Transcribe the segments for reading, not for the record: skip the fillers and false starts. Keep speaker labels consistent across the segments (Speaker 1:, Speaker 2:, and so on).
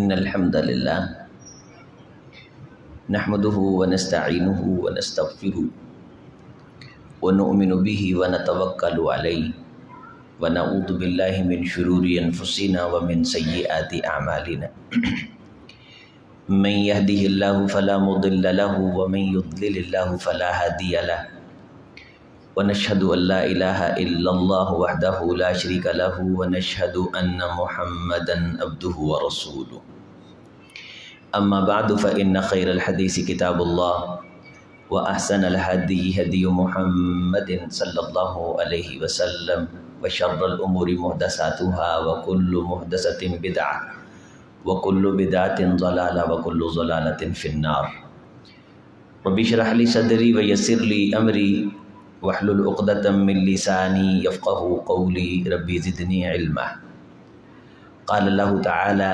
Speaker 1: إن الحمد لله نحمده ونستعينه ونستغفره ونؤمن به ونتوكل عليه ونعوذ بالله من شرور أنفسنا ومن سيئات أعمالنا من يهده الله فلا مضل له ومن يضلل الله فلا هادي له ونشهد أن لا إله إلا الله وحده لا شريك له ونشهد أن محمدا عبده ورسوله أما بعد فإن خير الحديث كتاب الله وأحسن الهدي هدي محمد صلى الله عليه وسلم وشر الأمور محدثاتها وكل محدثة بدعة وكل بدعة ضلالة وكل ضلالة في النار رب اشرح لي صدري ويسر لي أمري واحلل عقدة من لساني يفقه قولي ربي زدني علما قال الله تعالى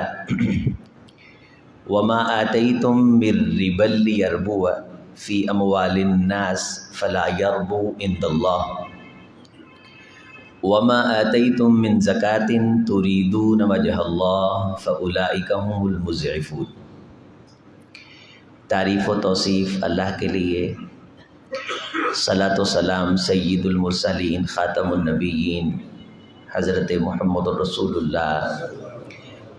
Speaker 1: وما آتيتم من ربا ليربو في أموال الناس فلا يربو عند الله وما آتيتم من زكاة تريدون وجه الله فأولئك هم المضعفون۔ تعریف و توصیف اللہ کے لیے، صلاۃ و سلام سید المرسلین خاتم النبیین حضرت محمد رسول اللہ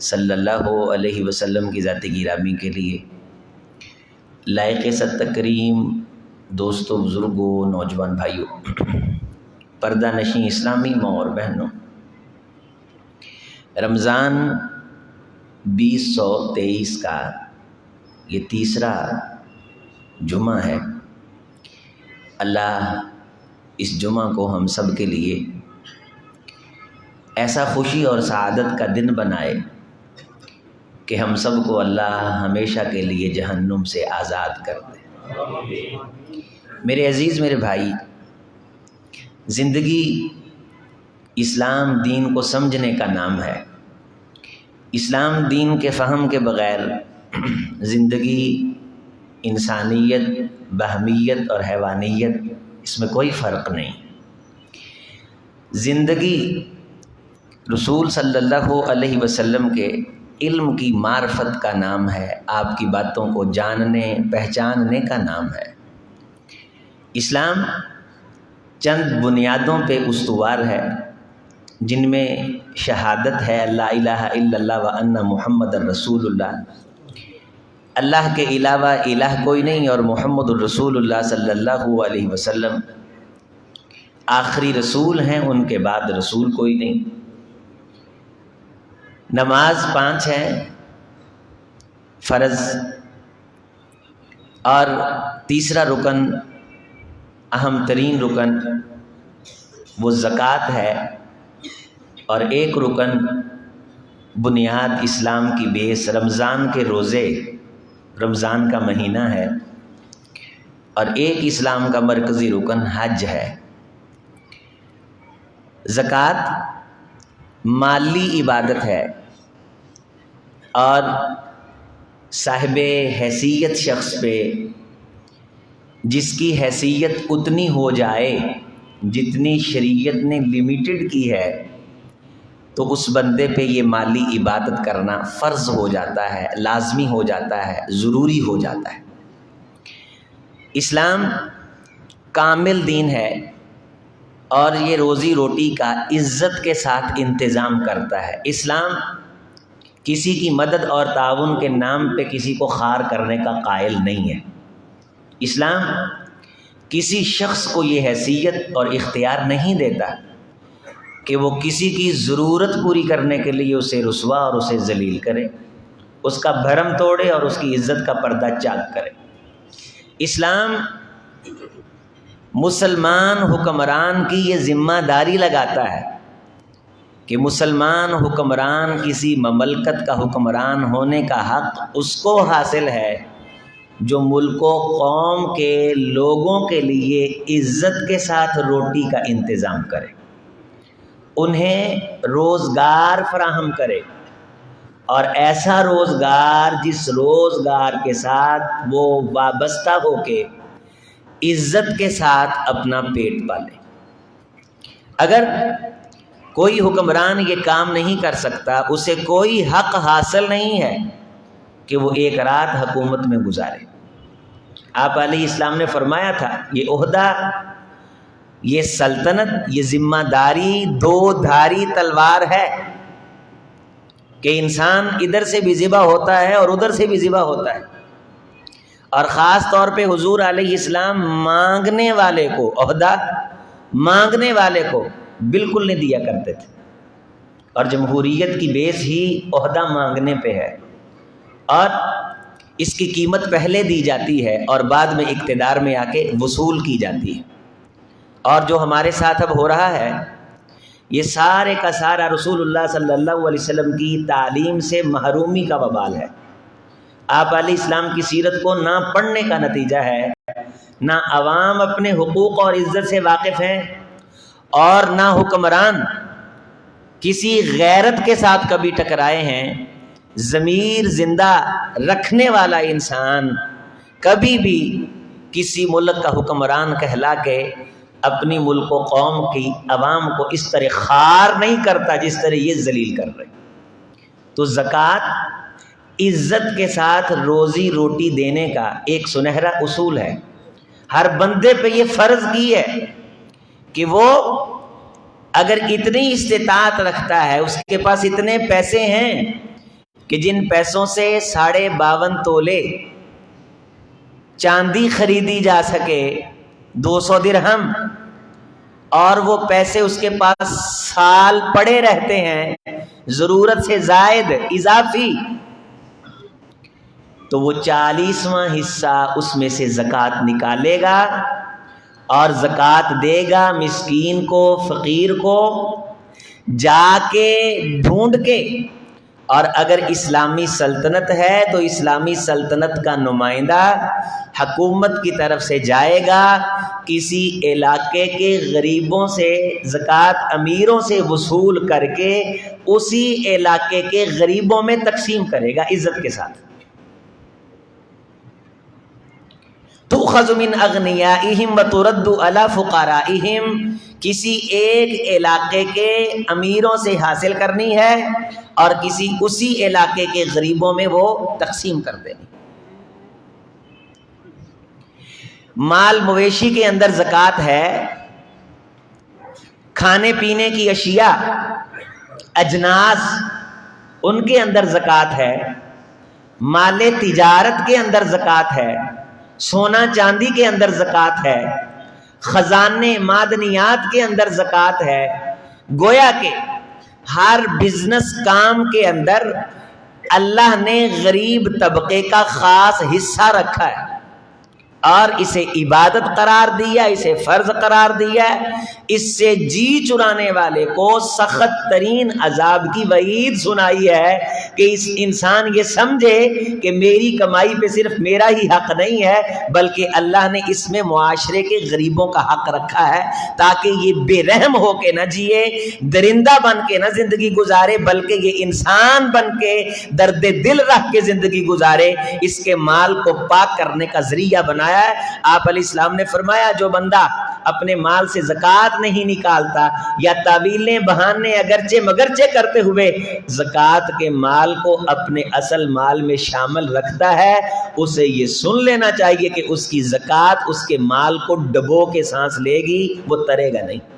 Speaker 1: صلی اللہ علیہ وسلم کی ذات گرامی کے لیے، لائق صد تکریم دوستوں، بزرگوں، نوجوان بھائیوں، پردہ نشین اسلامی ماں اور بہنوں، رمضان 2023 کا یہ تیسرا جمعہ ہے۔ اللہ اس جمعہ کو ہم سب کے لیے ایسا خوشی اور سعادت کا دن بنائے کہ ہم سب کو اللہ ہمیشہ کے لیے جہنم سے آزاد کر دے۔ میرے عزیز، میرے بھائی، زندگی اسلام دین کو سمجھنے کا نام ہے۔ اسلام دین کے فہم کے بغیر زندگی، انسانیت، بہمیت اور حیوانیت، اس میں کوئی فرق نہیں۔ زندگی رسول صلی اللہ علیہ وسلم کے علم کی معرفت کا نام ہے، آپ کی باتوں کو جاننے پہچاننے کا نام ہے۔ اسلام چند بنیادوں پہ استوار ہے، جن میں شہادت ہے لا الہ الا اللہ وان محمد رسول اللہ، اللہ کے علاوہ الہ کوئی نہیں اور محمد الرسول اللہ صلی اللہ علیہ وسلم آخری رسول ہیں، ان کے بعد رسول کوئی نہیں۔ نماز 5 ہے فرض، اور تیسرا رکن، اہم ترین رکن، وہ زکوٰۃ ہے، اور ایک رکن بنیاد اسلام کی بیس رمضان کے روزے، رمضان کا مہینہ ہے، اور ایک اسلام کا مرکزی رکن حج ہے۔ زکوٰۃ مالی عبادت ہے، اور صاحب حیثیت شخص پہ جس کی حیثیت اتنی ہو جائے جتنی شریعت نے لمیٹڈ کی ہے، تو اس بندے پہ یہ مالی عبادت کرنا فرض ہو جاتا ہے، لازمی ہو جاتا ہے، ضروری ہو جاتا ہے۔ اسلام کامل دین ہے، اور یہ روزی روٹی کا عزت کے ساتھ انتظام کرتا ہے۔ اسلام کسی کی مدد اور تعاون کے نام پہ کسی کو خوار کرنے کا قائل نہیں ہے۔ اسلام کسی شخص کو یہ حیثیت اور اختیار نہیں دیتا کہ وہ کسی کی ضرورت پوری کرنے کے لیے اسے رسوا اور اسے ذلیل کرے، اس کا بھرم توڑے اور اس کی عزت کا پردہ چاک کرے۔ اسلام مسلمان حکمران کی یہ ذمہ داری لگاتا ہے کہ مسلمان حکمران کسی مملکت کا حکمران ہونے کا حق اس کو حاصل ہے جو ملک و قوم کے لوگوں کے لیے عزت کے ساتھ روٹی کا انتظام کرے، انہیں روزگار فراہم کرے، اور ایسا روزگار جس روزگار کے ساتھ وہ وابستہ ہو کے عزت کے ساتھ اپنا پیٹ پالے۔ اگر کوئی حکمران یہ کام نہیں کر سکتا، اسے کوئی حق حاصل نہیں ہے کہ وہ ایک رات حکومت میں گزارے۔ آپ علیہ السلام نے فرمایا تھا یہ عہدہ، یہ سلطنت، یہ ذمہ داری دو دھاری تلوار ہے کہ انسان ادھر سے بھی ذبح ہوتا ہے اور ادھر سے بھی ذبح ہوتا ہے، اور خاص طور پہ حضور علیہ السلام مانگنے والے کو، عہدہ مانگنے والے کو بالکل نہیں دیا کرتے تھے، اور جمہوریت کی بیس ہی عہدہ مانگنے پہ ہے، اور اس کی قیمت پہلے دی جاتی ہے اور بعد میں اقتدار میں آ کے وصول کی جاتی ہے۔ اور جو ہمارے ساتھ اب ہو رہا ہے یہ سارے کا سارا رسول اللہ صلی اللہ علیہ وسلم کی تعلیم سے محرومی کا وبال ہے۔ آپ علیہ السلام کی سیرت کو نہ پڑھنے کا نتیجہ ہے، نہ عوام اپنے حقوق اور عزت سے واقف ہیں، اور نہ حکمران کسی غیرت کے ساتھ کبھی ٹکرائے ہیں۔ ضمیر زندہ رکھنے والا انسان کبھی بھی کسی ملک کا حکمران کہلا کے اپنی ملک و قوم کی عوام کو اس طرح خوار نہیں کرتا جس طرح یہ ذلیل کر رہے۔ تو زکوٰۃ عزت کے ساتھ روزی روٹی دینے کا ایک سنہرا اصول ہے۔ ہر بندے پہ یہ فرض کی ہے کہ وہ اگر اتنی استطاعت رکھتا ہے، اس کے پاس اتنے پیسے ہیں کہ جن پیسوں سے 52.5 تولے چاندی خریدی جا سکے، 200 درہم، اور وہ پیسے اس کے پاس سال پڑے رہتے ہیں ضرورت سے زائد اضافی، تو وہ 40واں حصہ اس میں سے زکوٰۃ نکالے گا اور زکوٰۃ دے گا مسکین کو، فقیر کو، جا کے ڈھونڈ کے۔ اور اگر اسلامی سلطنت ہے تو اسلامی سلطنت کا نمائندہ حکومت کی طرف سے جائے گا، کسی علاقے کے غریبوں سے زکوٰۃ امیروں سے وصول کر کے اسی علاقے کے غریبوں میں تقسیم کرے گا عزت کے ساتھ۔ تؤخذ من اغنیائہم وترد علی فقرائہم، کسی ایک علاقے کے امیروں سے حاصل کرنی ہے اور کسی اسی علاقے کے غریبوں میں وہ تقسیم کر دینی۔ مال مویشی کے اندر زکوٰۃ ہے، کھانے پینے کی اشیاء، اجناس، ان کے اندر زکوٰۃ ہے، مال تجارت کے اندر زکوٰۃ ہے، سونا چاندی کے اندر زکوٰۃ ہے، خزانے معدنیات کے اندر زکوٰۃ ہے۔ گویا کہ ہر بزنس کام کے اندر اللہ نے غریب طبقے کا خاص حصہ رکھا ہے اور اسے عبادت قرار دیا، اسے فرض قرار دیا، اس سے جی چرانے والے کو سخت ترین عذاب کی وعید سنائی ہے کہ اس انسان یہ سمجھے کہ میری کمائی پہ صرف میرا ہی حق نہیں ہے، بلکہ اللہ نے اس میں معاشرے کے غریبوں کا حق رکھا ہے، تاکہ یہ بے رحم ہو کے نہ جیے، درندہ بن کے نہ زندگی گزارے، بلکہ یہ انسان بن کے درد دل رکھ کے زندگی گزارے۔ اس کے مال کو پاک کرنے کا ذریعہ بنایا ہے۔ آپ علیہ السلام نے فرمایا جو بندہ اپنے مال سے زکوٰۃ نہیں نکالتا یا تعویلیں بہانے اگرچہ مگرچہ کرتے ہوئے زکوٰۃ کے مال کو اپنے اصل مال میں شامل رکھتا ہے، اسے یہ سن لینا چاہیے کہ اس کی زکوٰۃ اس کے مال کو ڈبو کے سانس لے گی، وہ ترے گا نہیں۔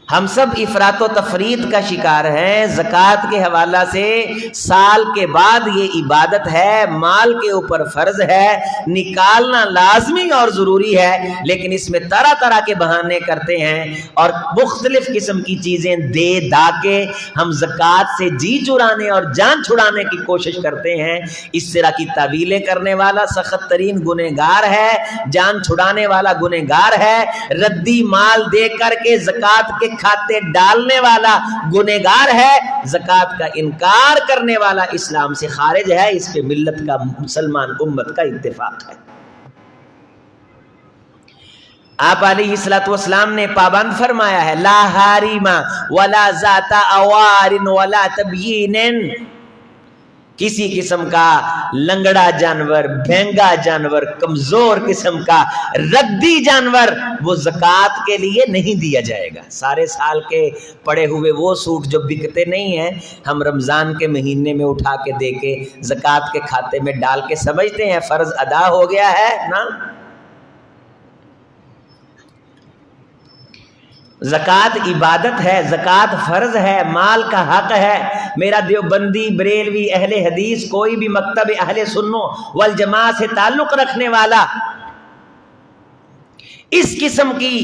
Speaker 1: ہم سب افراط و تفریط کا شکار ہیں زکوٰۃ کے حوالہ سے۔ سال کے بعد یہ عبادت ہے، مال کے اوپر فرض ہے، نکالنا لازمی اور ضروری ہے، لیکن اس میں طرح طرح کے بہانے کرتے ہیں اور مختلف قسم کی چیزیں دے دا کے ہم زکوٰۃ سے جی چرانے اور جان چھڑانے کی کوشش کرتے ہیں۔ اس طرح کی تعویلیں کرنے والا سخت ترین گنہگار ہے، جان چھڑانے والا گنہگار ہے، ردی مال دے کر کے زکوٰۃ کے کھاتے ڈالنے والا گنہگار ہے، زکوٰۃ کا انکار کرنے والا اسلام سے خارج ہے۔ اس پہ ملت کا، مسلمان امت کا اتفاق ہے۔ آپ علیہ السلام نے پابند فرمایا ہے لا حاریما ولا ذات اوار ولا تبیین، کسی قسم کا لنگڑا جانور، بھینگا جانور، کمزور قسم کا ردی جانور وہ زکوٰۃ کے لیے نہیں دیا جائے گا۔ سارے سال کے پڑے ہوئے وہ سوٹ جو بکتے نہیں ہیں ہم رمضان کے مہینے میں اٹھا کے دے کے زکوٰۃ کے کھاتے میں ڈال کے سمجھتے ہیں فرض ادا ہو گیا ہے نا۔ زکوٰۃ عبادت ہے، زکوٰۃ فرض ہے، مال کا حق ہے۔ میرا دیوبندی، بریلوی، اہل حدیث، کوئی بھی مکتب اہل سنت والجماعت سے تعلق رکھنے والا اس قسم کی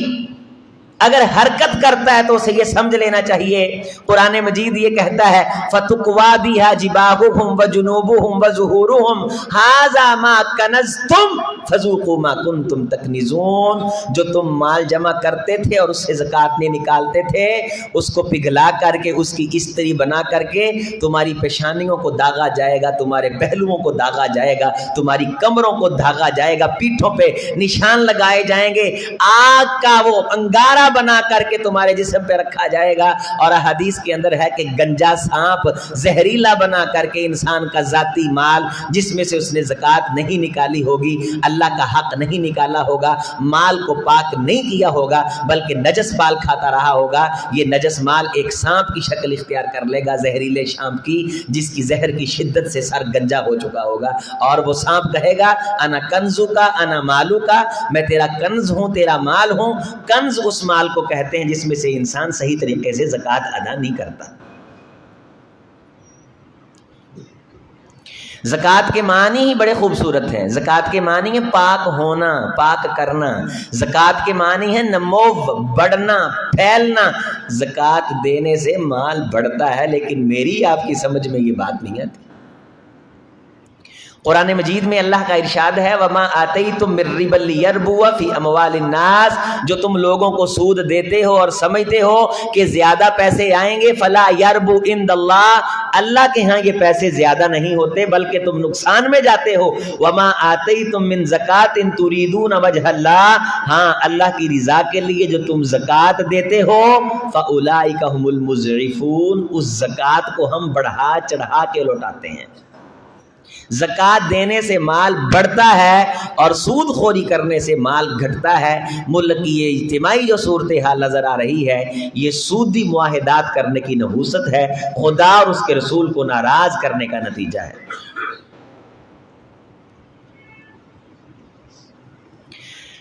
Speaker 1: اگر حرکت کرتا ہے تو اسے یہ سمجھ لینا چاہیے، قرآن مجید یہ کہتا ہے فَتُقْوَى بِهَا جِبَاهُهُمْ وَجُنُوبُهُمْ وَظُهُورُهُمْ هَذَا مَا كَنَزْتُمْ فَذُوقُوا مَا كُنْتُمْ تَكْنِزُونَ۔ جو تم مال جمع کرتے تھے اور اس سے زکوٰۃ نہیں نکالتے تھے اس کو پگھلا کر کے، اس کی استری بنا کر کے تمہاری پیشانیوں کو داغا جائے گا، تمہارے پہلوؤں کو داغا جائے گا، تمہاری کمروں کو داغا جائے گا، پیٹھوں پہ نشان لگائے جائیں گے، آگ کا وہ انگارہ بنا کر کے تمہارے جسم پہ رکھا جائے گا۔ اور حدیث کے اندر ہے کہ گنجا سانپ زہریلا بنا کر کے انسان کا ذاتی مال جس میں سے اس نے زکوٰۃ نہیں نکالی ہوگی، اللہ کا حق نہیں نکالا ہوگا، مال کو پاک نہیں کیا ہوگا بلکہ نجس مال کھاتا رہا ہوگا، یہ نجس مال ایک سانپ کی شکل اختیار کر لے گا، زہریلے سانپ کی، جس کی زہر کی شدت سے سر گنجا ہو چکا ہوگا، اور وہ سانپ کہے گا انا کنزو کا انا مالو کا، میں تیرا کنز ہوں، تیرا مال ہوں۔ کنز اس مال کو کہتے ہیں جس میں سے انسان صحیح طریقے سے زکوٰۃ ادا نہیں کرتا۔ زکوٰۃ کے معنی ہی بڑے خوبصورت ہیں۔ زکوٰۃ کے معنی ہے پاک ہونا، پاک کرنا۔ زکوٰۃ کے معنی ہے نمو، بڑھنا، پھیلنا۔ زکوٰۃ دینے سے مال بڑھتا ہے، لیکن میری آپ کی سمجھ میں یہ بات نہیں آتی۔ قرآن مجید میں اللہ کا ارشاد ہے وَمَا آتَيْتُم مِّن رِّبًا لِّيَرْبُوَ فِي أَمْوَالِ النَّاسِ، جو تم لوگوں کو سود دیتے ہو اور سمجھتے ہو کہ زیادہ پیسے آئیں گے، فَلَا يَرْبُو عِندَ اللَّهِ، اللہ کے ہاں یہ پیسے زیادہ نہیں ہوتے بلکہ تم نقصان میں جاتے ہو۔ وَمَا آتَيْتُم مِّن زَكَاةٍ تُرِيدُونَ وَجْهَ اللَّهِ، ہاں اللہ کی رضا کے لیے جو تم زکوٰۃ دیتے ہو، فَأُولَٰئِكَ هُمُ الْمُضْعِفُونَ، اس زکوٰۃ کو ہم بڑھا چڑھا کے لوٹاتے ہیں۔ زکوٰۃ دینے سے مال بڑھتا ہے اور سود خوری کرنے سے مال گھٹتا ہے۔ ملک کی یہ اجتماعی جو صورتحال نظر آ رہی ہے یہ سودی معاہدات کرنے کی نحوست ہے، خدا اور اس کے رسول کو ناراض کرنے کا نتیجہ ہے۔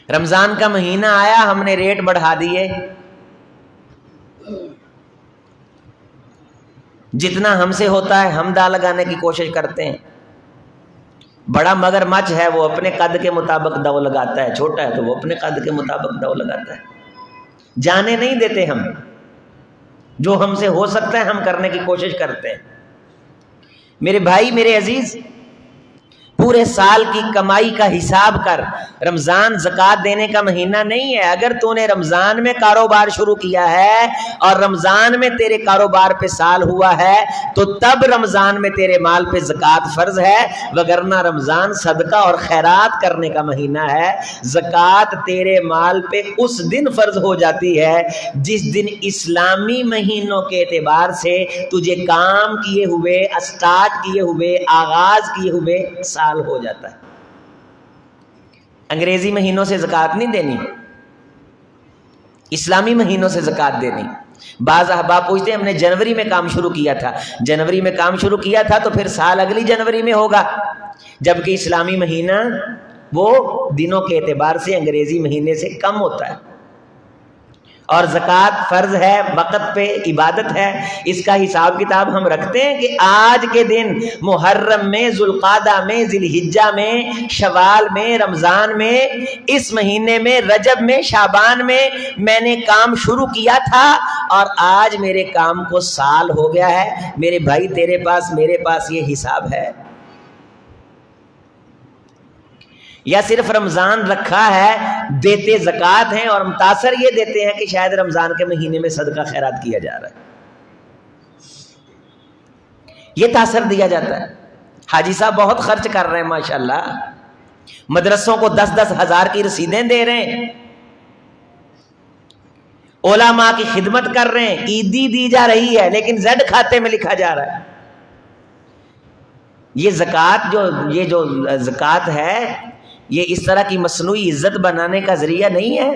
Speaker 1: رمضان کا مہینہ آیا، ہم نے ریٹ بڑھا دیے، جتنا ہم سے ہوتا ہے ہم دا لگانے کی کوشش کرتے ہیں۔ بڑا مگر مچھ ہے وہ اپنے قد کے مطابق دو لگاتا ہے، چھوٹا ہے تو وہ اپنے قد کے مطابق دو لگاتا ہے۔ جانے نہیں دیتے ہم، جو ہم سے ہو سکتا ہے ہم کرنے کی کوشش کرتے ہیں۔ میرے بھائی، میرے عزیز، پورے سال کی کمائی کا حساب کر۔ رمضان زکوٰۃ دینے کا مہینہ نہیں ہے۔ اگر تو نے رمضان میں کاروبار شروع کیا ہے اور رمضان میں تیرے کاروبار پہ سال ہوا ہے تو تب رمضان میں تیرے مال پہ زکوٰۃ فرض ہے، وگرنہ رمضان صدقہ اور خیرات کرنے کا مہینہ ہے۔ زکوٰۃ تیرے مال پہ اس دن فرض ہو جاتی ہے جس دن اسلامی مہینوں کے اعتبار سے تجھے کام کیے ہوئے، اسٹارٹ کیے ہوئے، آغاز کیے ہوئے سال ہو جاتا ہے۔ انگریزی مہینوں سے زکوٰۃ نہیں دینی، اسلامی مہینوں سے زکوٰۃ دینی۔ بعض احباب پوچھتے ہیں ہم نے جنوری میں کام شروع کیا تھا، جنوری میں کام شروع کیا تھا تو پھر سال اگلی جنوری میں ہوگا، جبکہ اسلامی مہینہ وہ دنوں کے اعتبار سے انگریزی مہینے سے کم ہوتا ہے۔ اور زکوٰۃ فرض ہے، وقت پہ عبادت ہے، اس کا حساب کتاب ہم رکھتے ہیں کہ آج کے دن محرم میں، ذوالقعدہ میں، ذی الحجہ میں، شوال میں، رمضان میں، اس مہینے میں، رجب میں، شعبان میں نے کام شروع کیا تھا اور آج میرے کام کو سال ہو گیا ہے۔ میرے بھائی، تیرے پاس میرے پاس یہ حساب ہے؟ یا صرف رمضان رکھا ہے، دیتے زکوٰۃ ہیں اور متاثر یہ دیتے ہیں کہ شاید رمضان کے مہینے میں صدقہ خیرات کیا جا رہا ہے، یہ تاثر دیا جاتا ہے۔ حاجی صاحب بہت خرچ کر رہے ہیں ماشاءاللہ، مدرسوں کو 10-10 ہزار کی رسیدیں دے رہے ہیں، علماء کی خدمت کر رہے ہیں، عیدی دی جا رہی ہے لیکن زیڈ کھاتے میں لکھا جا رہا ہے۔ یہ جو زکوٰۃ ہے یہ اس طرح کی مصنوعی عزت بنانے کا ذریعہ نہیں ہے۔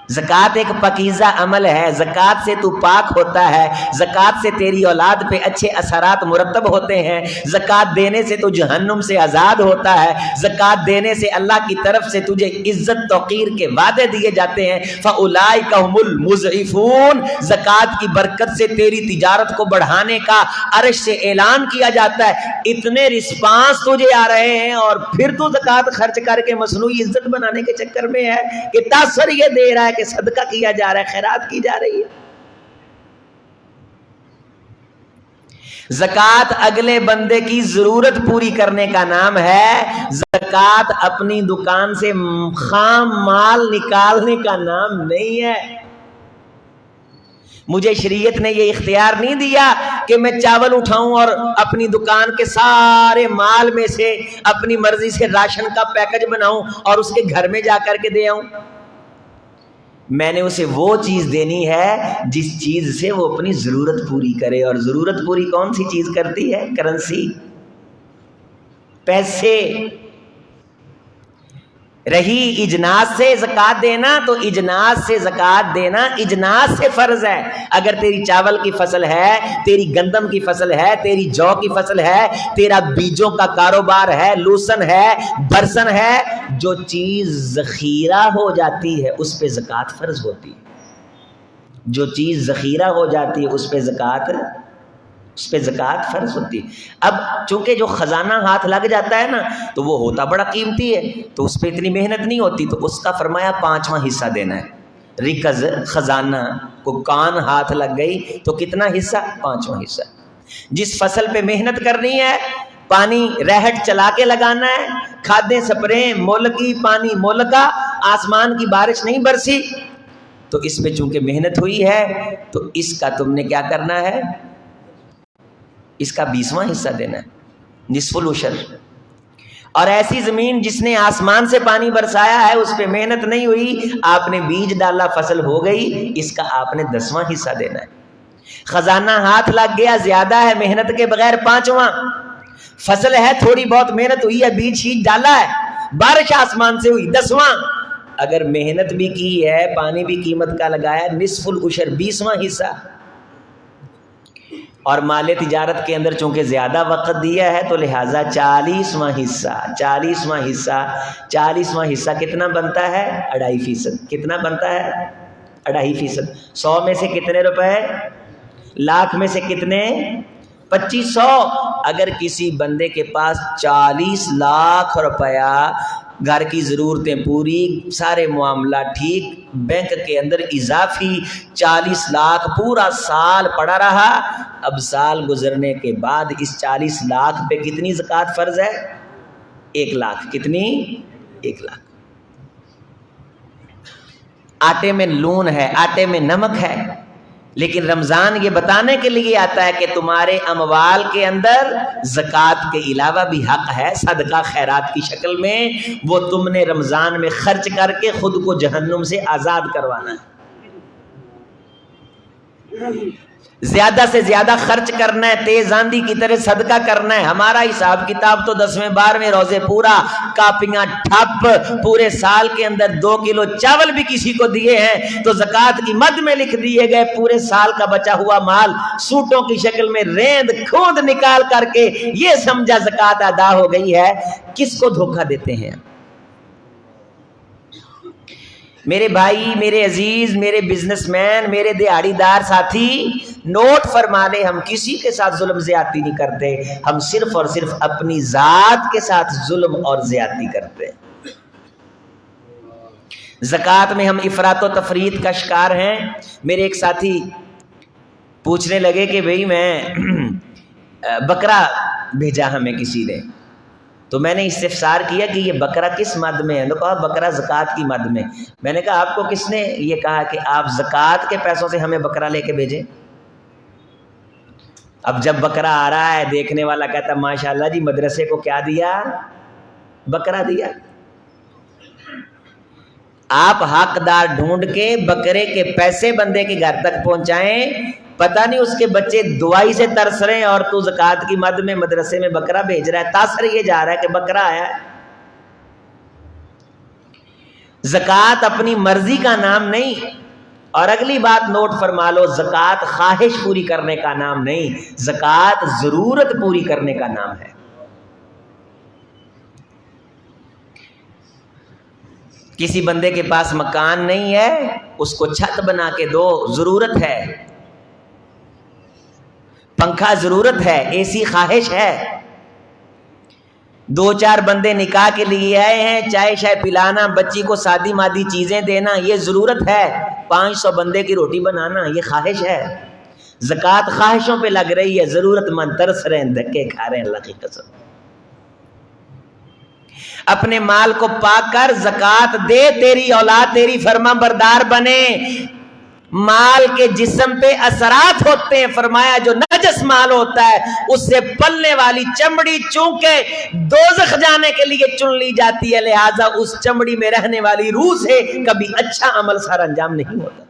Speaker 1: زکوٰۃ ایک پاکیزہ عمل ہے، زکوٰۃ سے تو پاک ہوتا ہے، زکوٰۃ سے تیری اولاد پہ اچھے اثرات مرتب ہوتے ہیں، زکوٰۃ دینے سے تو جہنم سے آزاد ہوتا ہے، زکوٰۃ دینے سے اللہ کی طرف سے تجھے عزت توقیر کے وعدے دیے جاتے ہیں۔ فَأُولَٰئِکَ هُمُ الْمُضْعِفُونَ، زکوٰۃ کی برکت سے تیری تجارت کو بڑھانے کا عرش سے اعلان کیا جاتا ہے۔ اتنے رسپانس تجھے آ رہے ہیں اور پھر تو زکوٰۃ خرچ کر کے مصنوعی عزت بنانے کے چکر میں ہے کہ تاثر یہ دے رہا ہے کہ صدقہ کیا جا رہا ہے، خیرات کی جا رہی ہے۔ زکوٰۃ اگلے بندے کی ضرورت پوری کرنے کا نام ہے، زکوٰۃ اپنی دکان سے خام مال نکالنے کا نام نہیں ہے۔ مجھے شریعت نے یہ اختیار نہیں دیا کہ میں چاول اٹھاؤں اور اپنی دکان کے سارے مال میں سے اپنی مرضی سے راشن کا پیکج بناؤں اور اس کے گھر میں جا کر کے دے آؤں۔ میں نے اسے وہ چیز دینی ہے جس چیز سے وہ اپنی ضرورت پوری کرے، اور ضرورت پوری کون سی چیز کرتی ہے؟ کرنسی، پیسے۔ رہی اجناس سے زکوٰۃ دینا تو اجناس سے زکوٰۃ دینا اجناس سے فرض ہے۔ اگر تیری چاول کی فصل ہے، تیری گندم کی فصل ہے، تیری جو کی فصل ہے، تیرا بیجوں کا کاروبار ہے، لوسن ہے، برسن ہے، جو چیز ذخیرہ ہو جاتی ہے اس پہ زکوٰۃ فرض ہوتی ہے۔ جو چیز ذخیرہ ہو جاتی ہے اس پہ زکوٰۃ فرض ہوتی ہے۔ اب چونکہ جو خزانہ ہاتھ لگ جاتا ہے نا تو وہ ہوتا بڑا قیمتی ہے، تو اس پہ اتنی محنت نہیں ہوتی، تو اس کا فرمایا 5واں حصہ دینا ہے۔ ریکز خزانہ کو کان ہاتھ لگ گئی تو کتنا حصہ؟ 5واں حصہ۔ جس فصل پہ محنت کرنی ہے، پانی رہٹ چلا کے لگانا ہے، کھادیں سپرے مول کی، پانی مول کا، آسمان کی بارش نہیں برسی، تو اس پہ چونکہ محنت ہوئی ہے تو اس کا تم نے کیا کرنا ہے؟ اس کا 20واں حصہ دینا ہے، نصف العشر۔ اور ایسی زمین جس نے آسمان سے پانی برسایا ہے، اس پہ محنت نہیں ہوئی، آپ نے بیج ڈالا، فصل ہو گئی، اس کا آپ نے 10واں حصہ دینا ہے۔ خزانہ ہاتھ لگ گیا، زیادہ ہے، محنت کے بغیر 5واں۔ فصل ہے، تھوڑی بہت محنت ہوئی ہے، بیج شیج ڈالا ہے، بارش آسمان سے ہوئی، 10واں۔ اگر محنت بھی کی ہے، پانی بھی قیمت کا لگایا، نصف العشر 20واں حصہ۔ اور مال تجارت کے اندر چونکہ زیادہ وقت دیا ہے تو لہٰذا 40واں حصہ کتنا بنتا ہے؟ 2.5%۔ کتنا بنتا ہے؟ 2.5%۔ 100 میں سے کتنے روپے؟ لاکھ میں سے کتنے؟ 2500۔ اگر کسی بندے کے پاس 40 لاکھ روپیہ، گھر کی ضرورتیں پوری، سارے معاملات ٹھیک، بینک کے اندر اضافی 40 لاکھ پورا سال پڑا رہا، اب سال گزرنے کے بعد اس 40 لاکھ پہ کتنی زکوٰۃ فرض ہے؟ 1 لاکھ۔ کتنی؟ 1 لاکھ۔ آٹے میں لون ہے، آٹے میں نمک ہے، لیکن رمضان یہ بتانے کے لیے آتا ہے کہ تمہارے اموال کے اندر زکوٰۃ کے علاوہ بھی حق ہے، صدقہ خیرات کی شکل میں، وہ تم نے رمضان میں خرچ کر کے خود کو جہنم سے آزاد کروانا ہے۔ زیادہ سے زیادہ خرچ کرنا ہے، تیز آندھی کی طرح صدقہ کرنا ہے۔ ہمارا حساب کتاب تو 10ویں 12ویں روزے پورا، کاپیاں ٹھپ، پورے سال کے اندر 2 کلو چاول بھی کسی کو دیے ہیں تو زکوٰۃ کی مد میں لکھ دیے گئے، پورے سال کا بچا ہوا مال سوٹوں کی شکل میں ریند کھوند نکال کر کے یہ سمجھا زکوٰۃ ادا ہو گئی ہے۔ کس کو دھوکہ دیتے ہیں؟ میرے بھائی، میرے عزیز، میرے بزنس مین، میرے دیہڑی دار ساتھی، نوٹ فرما لیں، ہم کسی کے ساتھ ظلم زیادتی نہیں کرتے، ہم صرف اور صرف اپنی ذات کے ساتھ ظلم اور زیادتی کرتے ہیں۔ زکوٰۃ میں ہم افراط و تفریط کا شکار ہیں۔ میرے ایک ساتھی پوچھنے لگے کہ بھئی میں بکرا بھیجا ہمیں کسی نے، تو میں نے استفسار کیا کہ یہ بکرا کس مد میں ہے؟ تو کہا بکرا زکوٰۃ کی مد میں۔ میں نے کہا آپ کو کس نے یہ کہا کہ آپ زکوٰۃ کے پیسوں سے ہمیں بکرا لے کے بھیجیں؟ اب جب بکرا آ رہا ہے، دیکھنے والا کہتا ماشاءاللہ جی مدرسے کو کیا دیا؟ بکرا دیا۔ آپ حقدار ڈھونڈ کے بکرے کے پیسے بندے کے گھر تک پہنچائیں، پتہ نہیں اس کے بچے دعائی سے ترس رہے ہیں اور تو زکوٰۃ کی مد میں مدرسے میں بکرا بھیج رہا ہے، تاثر یہ جا رہا ہے کہ بکرا آیا ہے۔ زکوٰۃ اپنی مرضی کا نام نہیں، اور اگلی بات نوٹ فرما لو، زکوٰۃ خواہش پوری کرنے کا نام نہیں، زکوٰۃ ضرورت پوری کرنے کا نام ہے۔ کسی بندے کے پاس مکان نہیں ہے، اس کو چھت بنا کے دو، ضرورت ہے۔ پنکھا ضرورت ہے، اے سی خواہش ہے۔ دو چار بندے نکاح کے لیے آئے ہیں، چائے شائے پلانا، بچی کو سادی مادی چیزیں دینا، یہ ضرورت ہے۔ 500 بندے کی روٹی بنانا، یہ خواہش ہے۔ زکوٰۃ خواہشوں پہ لگ رہی ہے، ضرورت مند ترس رہے ہیں، دھکے کھا رہے ہیں، اللہ کی قسم۔ اپنے مال کو پاک کر، زکوٰۃ دے، تیری اولاد تیری فرما بردار بنے۔ مال کے جسم پہ اثرات ہوتے ہیں، فرمایا جو نجس مال ہوتا ہے اس سے پلنے والی چمڑی چونکہ دوزخ جانے کے لیے چن لی جاتی ہے، لہٰذا اس چمڑی میں رہنے والی روح سے کبھی اچھا عمل سر انجام نہیں ہوتا۔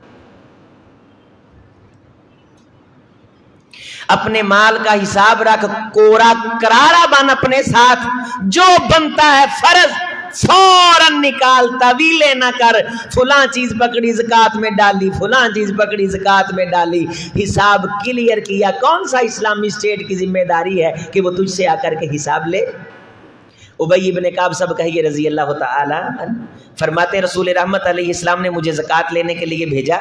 Speaker 1: اپنے مال کا حساب رکھ، کورا کرارا بن اپنے ساتھ، جو بنتا ہے فرض فوراً نکال، طویلے نہ کر، فلاں چیز پکڑی زکوٰۃ میں ڈالی، فلاں چیز پکڑی زکوٰۃ میں ڈالی، حساب کلیئر کیا۔ کون سا اسلامی اسٹیٹ کی ذمہ داری ہے کہ وہ تجھ سے آ کر کے حساب لے؟ ابی بن کعب سب کہیے رضی اللہ تعالی عنہ، فرماتے رسول رحمت علیہ السلام نے مجھے زکوٰۃ لینے کے لیے بھیجا،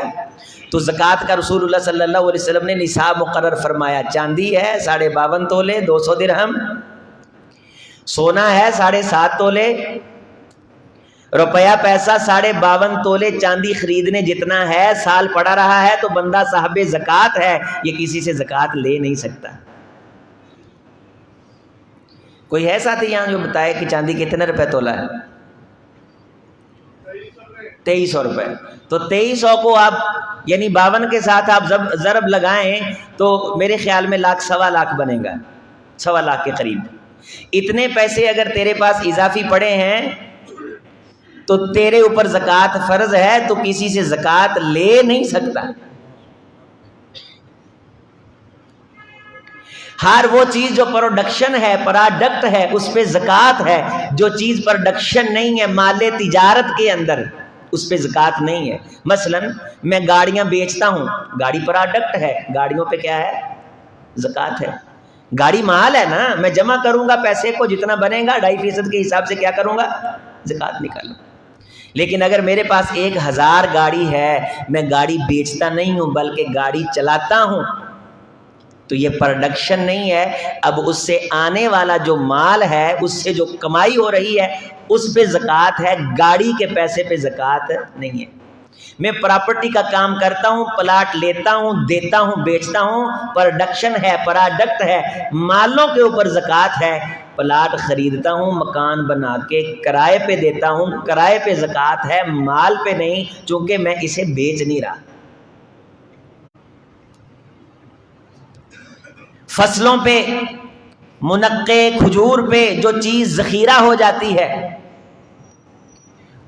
Speaker 1: تو زکوٰۃ کا رسول اللہ صلی اللہ علیہ وسلم نے نصاب مقرر فرمایا۔ چاندی ہے 52.5 تولے 200 درہم، سونا ہے 7.5 تولے، روپیہ پیسہ 52.5 تولے چاندی خریدنے جتنا ہے، سال پڑا رہا ہے تو بندہ صاحب زکوٰۃ ہے، یہ کسی سے زکوٰۃ لے نہیں سکتا۔ کوئی ہے ساتھی یہاں جو بتائے کہ چاندی کتنے روپے تولا ہے؟ 2300 روپے۔ تو 2300 کو آپ یعنی 52 کے ساتھ آپ ضرب لگائیں تو میرے خیال میں 1.5 سوا لاکھ بنے گا، 1.25 لاکھ کے قریب۔ اتنے پیسے اگر تیرے پاس اضافی پڑے ہیں تو تیرے اوپر زکوٰۃ فرض ہے، تو کسی سے زکوٰۃ لے نہیں سکتا۔ ہر وہ چیز جو پروڈکشن ہے، پروڈکٹ ہے، اس پہ زکوٰۃ ہے۔ جو چیز پروڈکشن نہیں ہے، مال تجارت کے اندر، اس پہ زکوٰۃ نہیں ہے۔ مثلا میں گاڑیاں بیچتا ہوں، گاڑی پروڈکٹ ہے، گاڑیوں پہ کیا ہے؟ زکوٰۃ ہے۔ گاڑی مال ہے نا، میں جمع کروں گا پیسے کو، جتنا بنے گا 2.5% کے حساب سے کیا کروں گا؟ زکوٰۃ نکالوں۔ لیکن اگر میرے پاس 1000 گاڑی ہے، میں گاڑی بیچتا نہیں ہوں بلکہ گاڑی چلاتا ہوں، تو یہ پروڈکشن نہیں ہے۔ اب اس سے آنے والا جو مال ہے، اس سے جو کمائی ہو رہی ہے، اس پہ زکوٰۃ ہے، گاڑی کے پیسے پہ زکوٰۃ نہیں ہے۔ میں پراپرٹی کا کام کرتا ہوں، پلاٹ لیتا ہوں، دیتا ہوں، بیچتا ہوں، پروڈکشن ہے، پروڈکٹ ہے، مالوں کے اوپر زکوٰۃ ہے۔ پلاٹ خریدتا ہوں، مکان بنا کے کرائے پہ دیتا ہوں، کرائے پہ زکوٰۃ ہے، مال پہ نہیں، چونکہ میں اسے بیچ نہیں رہا۔ فصلوں پہ، منقے، کھجور پہ جو چیز ذخیرہ ہو جاتی ہے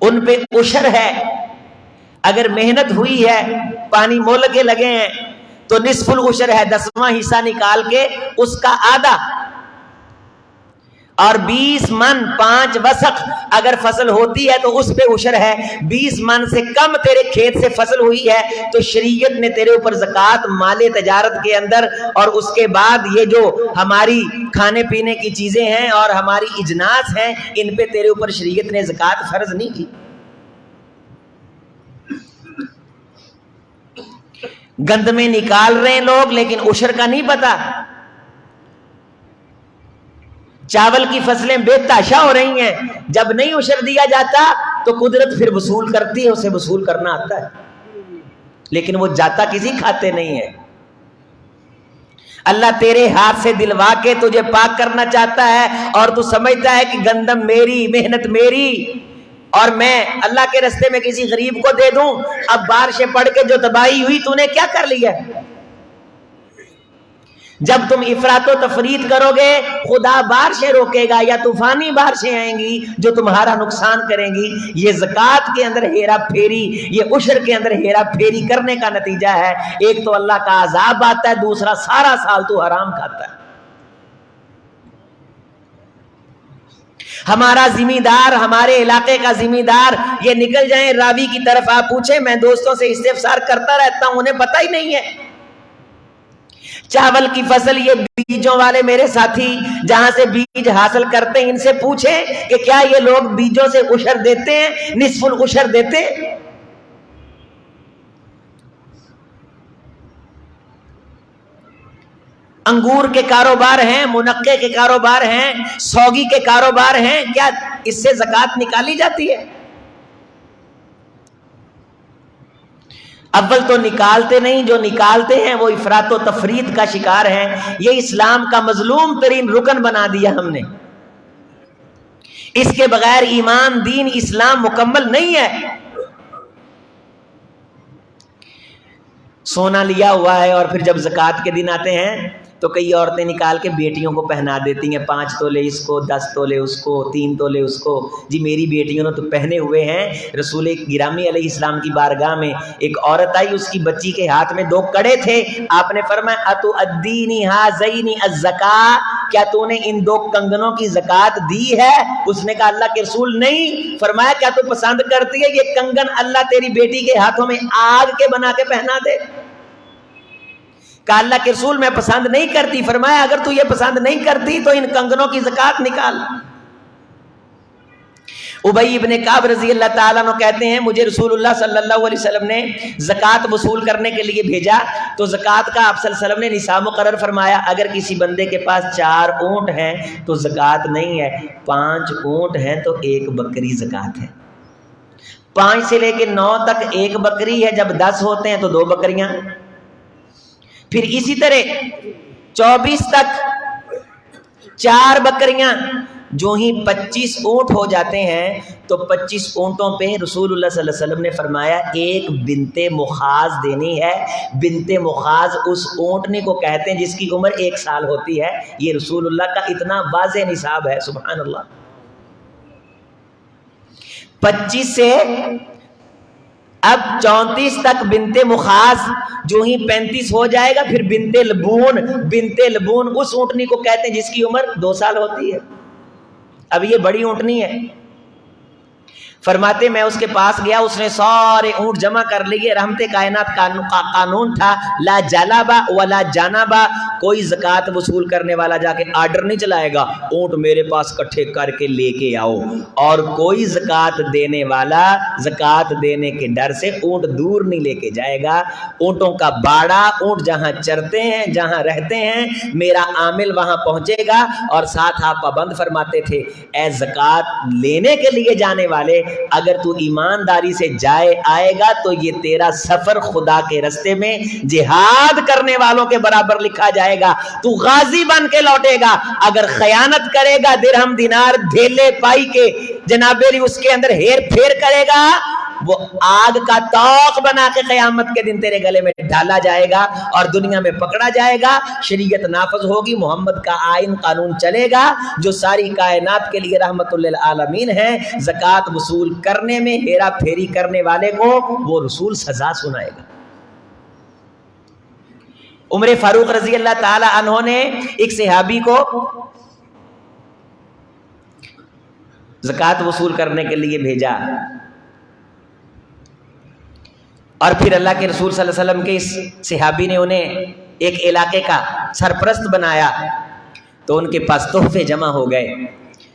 Speaker 1: ان پہ عشر ہے۔ اگر محنت ہوئی ہے، پانی مول کے لگے ہیں تو نصف العشر ہے، 10واں حصہ نکال کے اس کا آدھا، اور 20 من 5 وسق اگر فصل ہوتی ہے تو اس پہ عشر ہے۔ 20 من سے کم تیرے کھیت سے فصل ہوئی ہے تو شریعت نے تیرے اوپر زکوٰۃ مال تجارت کے اندر، اور اس کے بعد یہ جو ہماری کھانے پینے کی چیزیں ہیں اور ہماری اجناس ہیں، ان پہ تیرے اوپر شریعت نے زکوٰۃ فرض نہیں کی۔ گندمیں نکال رہے ہیں لوگ لیکن عشر کا نہیں پتا۔ چاول کی فصلیں بے تحاشا ہو رہی ہیں، جب نہیں عشر دیا جاتا تو قدرت پھر وصول کرتی ہے، اسے وصول کرنا آتا ہے، لیکن وہ جاتا کسی کھاتے نہیں ہے۔ اللہ تیرے ہاتھ سے دلوا کے تجھے پاک کرنا چاہتا ہے، اور تو سمجھتا ہے کہ گندم میری، محنت میری، اور میں اللہ کے راستے میں کسی غریب کو دے دوں۔ اب بارشیں پڑ کے جو تباہی ہوئی، تو نے کیا کر لیا؟ جب تم افراط و تفریط کرو گے خدا بارشیں روکے گا یا طوفانی بارشیں آئیں گی جو تمہارا نقصان کریں گی. یہ زکوٰۃ کے اندر ہیرا پھیری، یہ عشر کے اندر ہیرا پھیری کرنے کا نتیجہ ہے. ایک تو اللہ کا عذاب آتا ہے، دوسرا سارا سال تو حرام کھاتا ہے. ہمارا ذمہ دار، ہمارے علاقے کا ذمہ دار یہ نکل جائیں راوی کی طرف. آپ پوچھیں، میں دوستوں سے استفسار کرتا رہتا ہوں، انہیں پتہ ہی نہیں ہے. چاول کی فصل یہ بیجوں والے میرے ساتھی جہاں سے بیج حاصل کرتے ہیں، ان سے پوچھیں کہ کیا یہ لوگ بیجوں سے عشر دیتے ہیں، نصف العشر دیتے ہیں؟ انگور کے کاروبار ہیں، منقے کے کاروبار ہیں، سوگی کے کاروبار ہیں، کیا اس سے زکوٰۃ نکالی جاتی ہے؟ اول تو نکالتے نہیں، جو نکالتے ہیں وہ افراط و تفریط کا شکار ہیں. یہ اسلام کا مظلوم ترین رکن بنا دیا ہم نے. اس کے بغیر ایمان، دین، اسلام مکمل نہیں ہے. سونا لیا ہوا ہے اور پھر جب زکوٰۃ کے دن آتے ہیں تو کئی عورتیں نکال کے بیٹیوں کو پہنا دیتی ہیں، 5 تولے اس کو، 10 تولے اس کو، 3 تولے اس کو. جی میری بیٹیوں نے تو پہنے ہوئے ہیں. رسول گرامی علیہ السلام کی بارگاہ میں ایک عورت آئی، اس کی بچی کے ہاتھ میں 2 کڑے تھے. آپ نے فرمایا اتؤدینی ھذین الزکاۃ، کیا تو نے ان 2 کنگنوں کی زکوٰۃ دی ہے؟ اس نے کہا اللہ کے رسول نہیں. فرمایا کیا تو پسند کرتی ہے یہ کنگن اللہ تیری بیٹی کے ہاتھوں میں آگ کے بنا کے پہنا دے؟ کہا اللہ کے رسول میں پسند نہیں کرتی. فرمایا اگر تو یہ پسند نہیں کرتی تو ان کنگنوں کی زکوٰۃ نکال. ابی ابن کعب رضی اللہ تعالیٰ عنہ کہتے ہیں مجھے رسول اللہ صلی اللہ علیہ وسلم نے زکوٰۃ وصول کرنے کے لیے بھیجا تو زکوٰۃ کا آپ صلی اللہ علیہ وسلم نے نصاب مقرر فرمایا. اگر کسی بندے کے پاس 4 اونٹ ہیں تو زکوٰۃ نہیں ہے، 5 اونٹ ہیں تو 1 بکری زکوٰۃ ہے. 5 سے لے کے 9 تک 1 بکری ہے، جب 10 ہوتے ہیں تو 2 بکریاں. پھر اسی طرح 24 تک 4 بکریاں. جو ہی 25 اونٹ ہو جاتے ہیں تو 25 اونٹوں پہ رسول اللہ صلی اللہ علیہ وسلم نے فرمایا 1 بنت مخاض دینی ہے. بنت مخاض اس اونٹنی کو کہتے ہیں جس کی عمر 1 سال ہوتی ہے. یہ رسول اللہ کا اتنا واضح نصاب ہے، سبحان اللہ. 25 سے اب 34 تک بنت مخاض، جو ہی 35 ہو جائے گا پھر بنت لبون. بنت لبون اس اونٹنی کو کہتے ہیں جس کی عمر 2 سال ہوتی ہے. اب یہ بڑی اونٹنی ہے. فرماتے میں اس کے پاس گیا، اس نے سارے اونٹ جمع کر لیے. رحمت کائنات کا قانون تھا لا جلابا ولا جانبا، کوئی زکوٰۃ وصول کرنے والا جا کے آرڈر نہیں چلائے گا اونٹ میرے پاس کٹھے کر کے لے کے آؤ، اور کوئی زکوٰۃ دینے والا زکوٰۃ دینے کے ڈر سے اونٹ دور نہیں لے کے جائے گا. اونٹوں کا باڑا، اونٹ جہاں چرتے ہیں، جہاں رہتے ہیں، میرا عامل وہاں پہنچے گا. اور ساتھ آپ پابند فرماتے تھے اے زکوٰۃ لینے کے لیے جانے والے، اگر تو ایمانداری سے جائے آئے گا تو یہ تیرا سفر خدا کے رستے میں جہاد کرنے والوں کے برابر لکھا جائے گا. تو غازی بن کے لوٹے گا. اگر خیانت کرے گا، درہم دینار دھیلے پائی کے جناب اس کے اندر ہیر پھیر کرے گا، وہ آگ کا توق بنا کے قیامت کے دن تیرے گلے میں ڈالا جائے گا اور دنیا میں پکڑا جائے گا. شریعت نافذ ہوگی، محمد کا آئین قانون چلے گا جو ساری کائنات کے لیے رحمت للعالمین ہے. زکوٰۃ وصول کرنے میں ہیرا پھیری کرنے والے کو وہ رسول سزا سنائے گا. عمر فاروق رضی اللہ تعالی عنہ نے ایک صحابی کو زکوٰۃ وصول کرنے کے لیے بھیجا، اور پھر اللہ کے رسول صلی اللہ علیہ وسلم کے اس صحابی نے انہیں ایک علاقے کا سرپرست بنایا تو ان کے پاس تحفے جمع ہو گئے.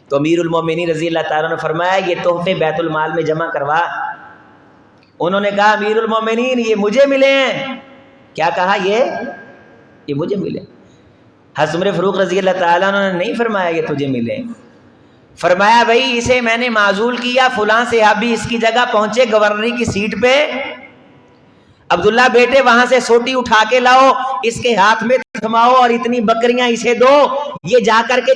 Speaker 1: تو امیر المومنین رضی اللہ تعالیٰ نے فرمایا یہ تحفے بیت المال میں جمع کروا. انہوں نے کہا امیر المومنین یہ مجھے ملے ہیں. کیا کہا؟ یہ مجھے ملے. حضرت عمر فاروق رضی اللہ تعالیٰ نے نہیں فرمایا یہ تجھے ملے. فرمایا بھائی اسے میں نے معزول کیا، فلاں صحابی اس کی جگہ پہنچے گورنری کی سیٹ پہ، عبداللہ بیٹے وہاں سے سوٹی اٹھا کے لاؤ، اس کے ہاتھ میں تھماؤ اور اتنی بکریاں اسے دو، یہ جا کر کے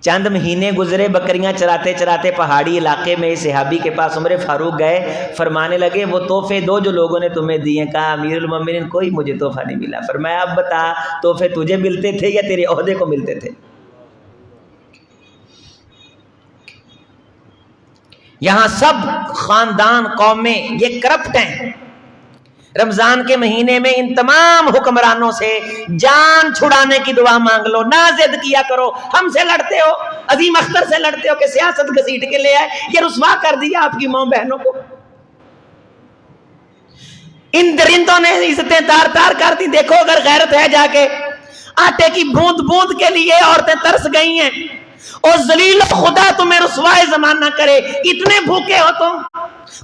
Speaker 1: چند مہینے گزرے، بکریاں چراتے چراتے پہاڑی علاقے میں صحابی کے پاس عمر فاروق گئے، فرمانے لگے وہ تحفے دو جو لوگوں نے تمہیں دیے۔ کہا امیر المومنین کوئی مجھے تحفہ نہیں ملا۔ فرمایا اب بتا تحفے تجھے ملتے تھے یا تیرے عہدے کو ملتے تھے؟ یہاں سب خاندان قومیں یہ کرپٹ ہیں۔ رمضان کے مہینے میں ان تمام حکمرانوں سے جان چھڑانے کی دعا مانگ لو، نہ ضد کیا کرو۔ ہم سے لڑتے ہو، عظیم اختر سے لڑتے ہو کہ سیاست گھسیٹ کے لے آئے، یہ رسوا کر دیا آپ کی ماں بہنوں کو۔ ان درندوں نے عزتیں تار تار کر دی۔ دیکھو اگر غیرت ہے، جا کے آٹے کی بوند بوند کے لیے عورتیں ترس گئی ہیں۔ اور ذلیل خدا تمہیں رسوائے زمانہ کرے، اتنے بھوکے ہو تم،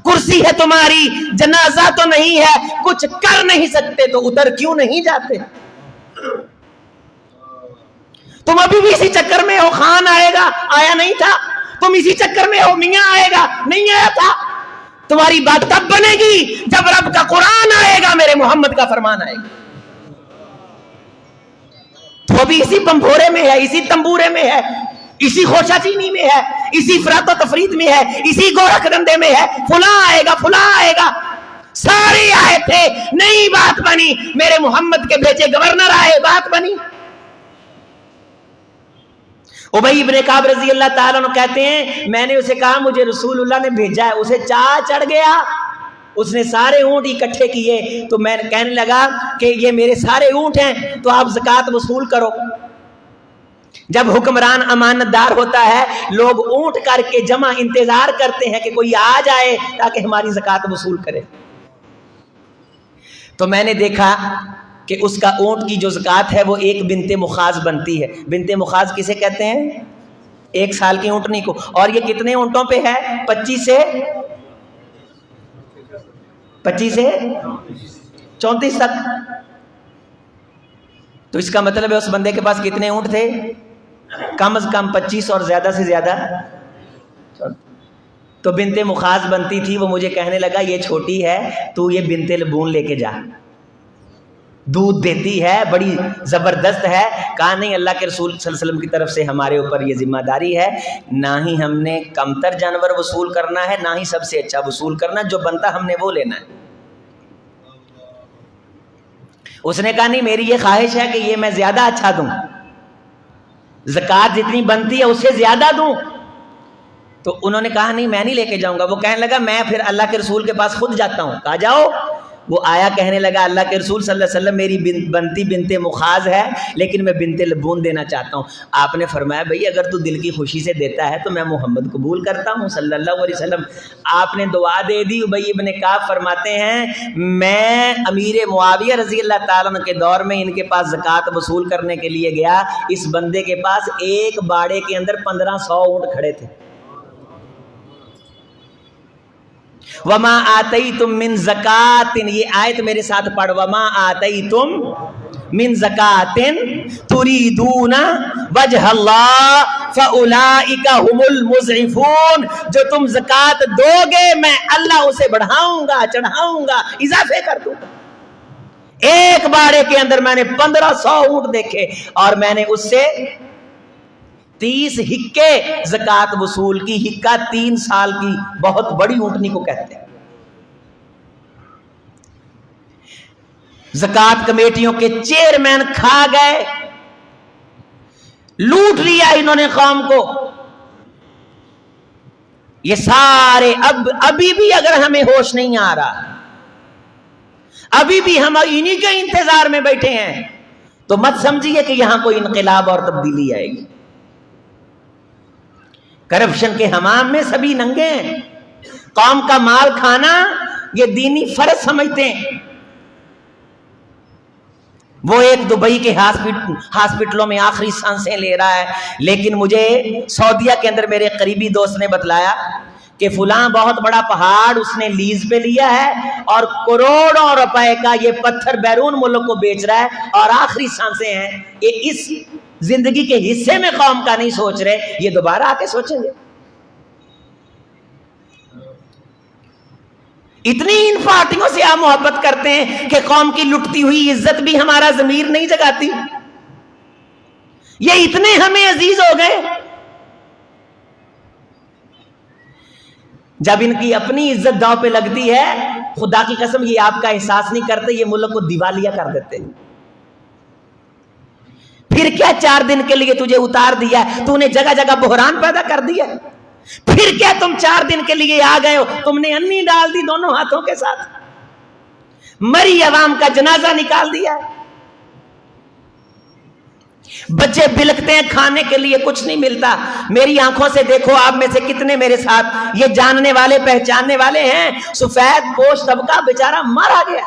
Speaker 1: کرسی ہے تمہاری، جنازہ تو نہیں ہے، کچھ کر نہیں سکتے تو ادھر کیوں نہیں جاتے؟ تم ابھی بھی اسی چکر میں ہو، خان آئے گا، آیا نہیں تھا، تم اسی چکر میں ہو، میاں آئے گا، نہیں آیا تھا۔ تمہاری بات تب بنے گی جب رب کا قرآن آئے گا، میرے محمد کا فرمان آئے گا۔ تو ابھی اسی بمبھورے میں ہے، اسی تمبورے میں ہے، اسی خوشہ چینی میں ہے، اسی افراط و تفرید میں ہے، اسی گورکھ دندے میں ہے، فلاں آئے گا فلاں آئے گا۔ سارے آئے تھے، نئی بات بنی، میرے محمد کے بھیجے گورنر آئے، بات بنی۔ ابی بن کعب رضی اللہ تعالیٰ عنہ کہتے ہیں میں نے اسے کہا مجھے رسول اللہ نے بھیجا ہے، اسے چاہ چڑھ گیا، اس نے سارے اونٹ اکٹھے کیے، تو میں کہنے لگا کہ یہ میرے سارے اونٹ ہیں تو آپ زکوٰۃ وصول کرو۔ جب حکمران امانت دار ہوتا ہے، لوگ اونٹ کر کے جمع انتظار کرتے ہیں کہ کوئی آ جائے تاکہ ہماری زکوٰۃ وصول کرے۔ تو میں نے دیکھا کہ اس کا اونٹ کی جو زکوٰۃ ہے وہ ایک بنت مخاض بنتی ہے۔ بنت مخاض کسے کہتے ہیں؟ 1 سال کی اونٹنی کو۔ اور یہ کتنے اونٹوں پہ ہے؟ 25 سے 34 تک۔ تو اس کا مطلب ہے اس بندے کے پاس کتنے اونٹ تھے؟ کم از کم 25 اور زیادہ سے زیادہ۔ تو بنت مخاض بنتی تھی، وہ مجھے کہنے لگا یہ چھوٹی ہے تو یہ بنت لبون لے کے جا، دودھ دیتی ہے، بڑی زبردست ہے۔ کہا نہیں، اللہ کے رسول صلی اللہ علیہ وسلم کی طرف سے ہمارے اوپر یہ ذمہ داری ہے، نہ ہی ہم نے کمتر جانور وصول کرنا ہے، نہ ہی سب سے اچھا وصول کرنا، جو بنتا ہم نے وہ لینا ہے۔ اس نے کہا نہیں، میری یہ خواہش ہے کہ یہ میں زیادہ اچھا دوں، زکوٰۃ جتنی بنتی ہے اس سے زیادہ دوں۔ تو انہوں نے کہا نہیں میں نہیں لے کے جاؤں گا۔ وہ کہنے لگا میں پھر اللہ کے رسول کے پاس خود جاتا ہوں۔ کہا جاؤ۔ وہ آیا، کہنے لگا اللہ کے رسول صلی اللہ علیہ وسلم میری بنتی بنت مخاض ہے لیکن میں بنت لبون دینا چاہتا ہوں۔ آپ نے فرمایا بھئی اگر تو دل کی خوشی سے دیتا ہے تو میں محمد قبول کرتا ہوں صلی اللہ علیہ وسلم۔ آپ نے دعا دے دی۔ ابی بن کعب فرماتے ہیں میں امیر معاویہ رضی اللہ تعالیٰ عنہ کے دور میں ان کے پاس زکوٰۃ وصول کرنے کے لیے گیا، اس بندے کے پاس ایک باڑے کے اندر 1500 اونٹ کھڑے تھے۔ وما آتیتم من زکات، یہ آیت میرے ساتھ پڑھ، وما آتیتم من زکات تریدون وجہ اللہ فاولئک هم المضعفون، جو تم زکات دو گے میں اللہ اسے بڑھاؤں گا، چڑھاؤں گا، اضافے کر دوں گا۔ ایک باڑے کے اندر میں نے 1500 اونٹ دیکھے اور میں نے اس سے 30 ہکے زکوٰۃ وصول کی۔ ہکا 3 سال کی بہت بڑی اونٹنی کو کہتے ہیں۔ زکوٰۃ کمیٹیوں کے چیئرمین کھا گئے، لوٹ لیا انہوں نے قوم کو۔ یہ سارے ابھی بھی اگر ہمیں ہوش نہیں آ رہا، ابھی بھی ہم انہی کے انتظار میں بیٹھے ہیں، تو مت سمجھیے کہ یہاں کوئی انقلاب اور تبدیلی آئے گی۔ کرپشن کے حمام میں سبھی ننگے ہیں۔ قوم کا مال کھانا یہ دینی فرض سمجھتے ہیں۔ وہ ایک دبئی کے ہاسپٹلوں میں آخری سانسیں لے رہا ہے، لیکن مجھے سعودیہ کے اندر میرے قریبی دوست نے بتلایا کہ فلاں بہت بڑا پہاڑ اس نے لیز پہ لیا ہے اور کروڑوں روپے کا یہ پتھر بیرون ملک کو بیچ رہا ہے اور آخری سانسیں ہیں۔ یہ اس زندگی کے حصے میں قوم کا نہیں سوچ رہے، یہ دوبارہ آ کے سوچیں گے۔ اتنی ان پارٹیوں سے آپ محبت کرتے ہیں کہ قوم کی لٹتی ہوئی عزت بھی ہمارا ضمیر نہیں جگاتی۔ یہ اتنے ہمیں عزیز ہو گئے جب ان کی اپنی عزت داؤ پہ لگتی ہے، خدا کی قسم یہ آپ کا احساس نہیں کرتے، یہ ملک کو دیوالیہ کر دیتے ہیں۔ پھر کیا 4 دن کے لیے تجھے اتار دیا ہے، تو نے جگہ جگہ بحران پیدا کر دیا ہے۔ پھر کیا تم 4 دن کے لیے آ گئے ہو، تم نے انی ڈال دی دونوں ہاتھوں کے ساتھ، مری عوام کا جنازہ نکال دیا ہے۔ بچے بلکتے ہیں، کھانے کے لیے کچھ نہیں ملتا۔ میری آنکھوں سے دیکھو، آپ میں سے کتنے میرے ساتھ یہ جاننے والے پہچاننے والے ہیں، سفید پوش طبقہ بیچارہ مارا گیا۔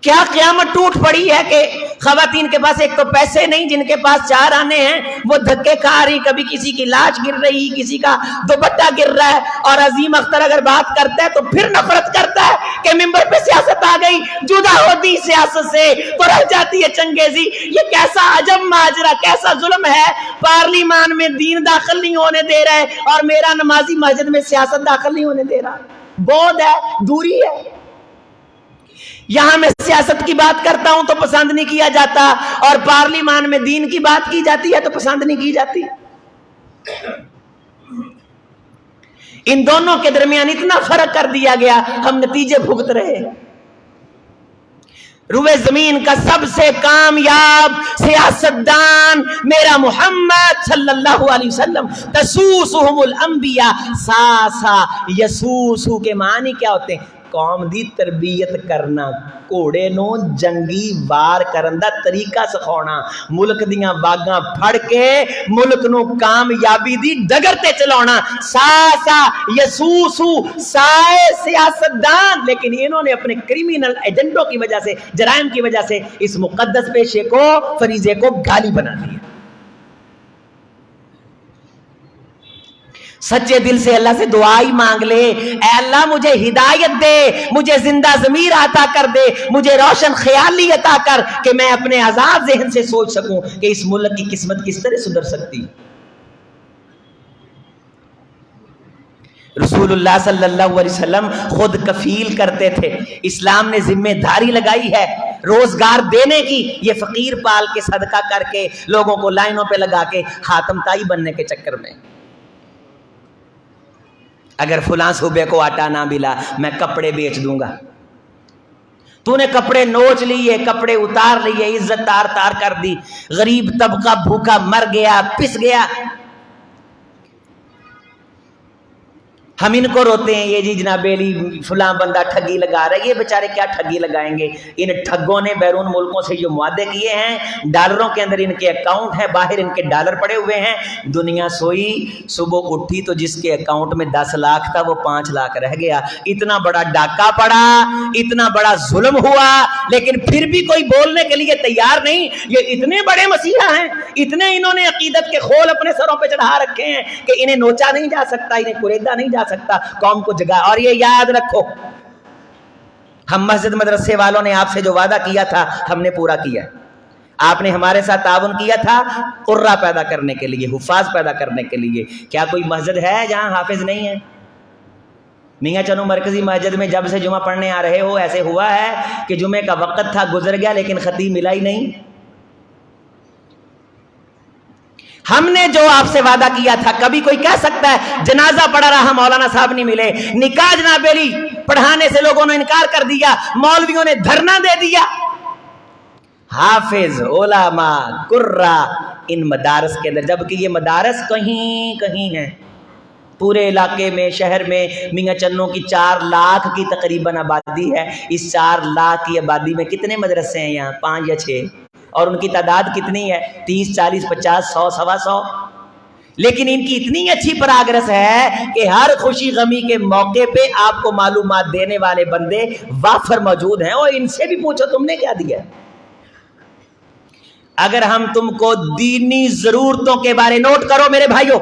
Speaker 1: کیا قیامت ٹوٹ پڑی ہے کہ خواتین کے پاس ایک تو پیسے نہیں، جن کے پاس 4 آنے ہیں وہ دھکے کھا رہی، کبھی کسی کی لاش گر رہی، کسی کا دوپٹہ گر رہا ہے، اور عظیم اختر اگر بات کرتا ہے تو پھر نفرت کرتا ہے کہ ممبر پہ سیاست آ گئی، جدا ہوتی سیاست سے تو رہ جاتی ہے چنگیزی۔ یہ کیسا عجب ماجرا، کیسا ظلم ہے، پارلیمان میں دین داخل نہیں ہونے دے رہا ہے اور میرا نمازی مسجد میں سیاست داخل نہیں ہونے دے رہا۔ بہت ہے، دوری ہے۔ یہاں میں سیاست کی بات کرتا ہوں تو پسند نہیں کیا جاتا، اور پارلیمان میں دین کی بات کی جاتی ہے تو پسند نہیں کی جاتی۔ ان دونوں کے درمیان اتنا فرق کر دیا گیا، ہم نتیجے بھگت رہے۔ روئے زمین کا سب سے کامیاب سیاستدان میرا محمد صلی اللہ علیہ وسلم، تسوسہم الانبیاء ساسا یسوسو کے معنی کیا ہوتے ہیں؟ قوم دی تربیت کرنا، کوڑے نو جنگی وار کرن دا طریقہ سکھاؤنا، ملک دیاں باغاں پھڑ کے ملک نو کامیابی دی ڈگر تے چلاونا، ساسا یسوسو سائے سیاستدان۔ لیکن انہوں نے اپنے کریمنل ایجنڈوں کی وجہ سے، جرائم کی وجہ سے اس مقدس پیشے کو، فریضے کو گالی بنا دیا۔ سچے دل سے اللہ سے دعا ہی مانگ لے، اے اللہ مجھے ہدایت دے، مجھے زندہ ضمیر عطا کر دے، مجھے روشن خیالی عطا کر کہ میں اپنے آزاد ذہن سے سوچ سکوں کہ اس ملک کی قسمت کس طرح سدھر سکتی۔ رسول اللہ صلی اللہ علیہ وسلم خود کفیل کرتے تھے، اسلام نے ذمہ داری لگائی ہے روزگار دینے کی، یہ فقیر پال کے صدقہ کر کے لوگوں کو لائنوں پہ لگا کے حاتم تائی بننے کے چکر میں، اگر فلاں صوبے کو آٹا نہ ملا میں کپڑے بیچ دوں گا۔ تو نے کپڑے نوچ لیے، کپڑے اتار لیے، عزت تار تار کر دی، غریب طبقہ بھوکا مر گیا، پس گیا۔ ہم ان کو روتے ہیں، یہ جی جناب علی فلاں بندہ ٹھگی لگا رہا ہے، یہ بیچارے کیا ٹھگی لگائیں گے؟ ان ٹھگوں نے بیرون ملکوں سے جو معاہدے کیے ہیں، ڈالروں کے اندر ان کے اکاؤنٹ ہیں، باہر ان کے ڈالر پڑے ہوئے ہیں۔ دنیا سوئی، صبح اٹھی تو جس کے اکاؤنٹ میں 10 لاکھ تھا وہ 5 لاکھ رہ گیا۔ اتنا بڑا ڈاکہ پڑا، اتنا بڑا ظلم ہوا، لیکن پھر بھی کوئی بولنے کے لیے تیار نہیں۔ یہ اتنے بڑے مسیحا ہیں، اتنے انہوں نے عقیدت کے خول اپنے سروں پہ چڑھا رکھے ہیں کہ انہیں نوچا نہیں جا سکتا، انہیں کوریدا نہیں جا سکتا، قوم کو جگا۔ اور یہ یاد رکھو، ہم مسجد مدرسے والوں نے آپ سے جو وعدہ کیا تھا ہم نے پورا کیا۔ آپ نے ہمارے ساتھ تعاون کیا تھا قرہ پیدا کرنے کے لیے، حفاظ پیدا کرنے کے لیے۔ کیا کوئی مسجد ہے جہاں حافظ نہیں ہے؟ میاں چنو مرکزی مسجد میں جب سے جمعہ پڑھنے آ رہے ہو ایسے ہوا ہے کہ جمعے کا وقت تھا گزر گیا لیکن خطیب ملا ہی نہیں؟ ہم نے جو آپ سے وعدہ کیا تھا، کبھی کوئی کہہ سکتا ہے جنازہ پڑھا رہا مولانا صاحب نہیں ملے، نکاح جناب علی پڑھانے سے لوگوں نے انکار کر دیا، مولویوں نے دھرنا دے دیا۔ حافظ، علماء، قرہ ان مدارس کے اندر، جبکہ یہ مدارس کہیں کہیں ہیں پورے علاقے میں، شہر میں۔ میاں چنوں کی 4 لاکھ کی تقریباً آبادی ہے، اس 4 لاکھ کی آبادی میں کتنے مدرسے ہیں یہاں؟ 5 یا 6، اور ان کی تعداد کتنی ہے؟ 30، 40، 50، 100، 125۔ لیکن ان کی اتنی اچھی پراگرس ہے کہ ہر خوشی غمی کے موقع پہ آپ کو معلومات دینے والے بندے وافر موجود ہیں، اور ان سے بھی پوچھو تم نے کیا دیا۔ اگر ہم تم کو دینی ضرورتوں کے بارے، نوٹ کرو میرے بھائیوں،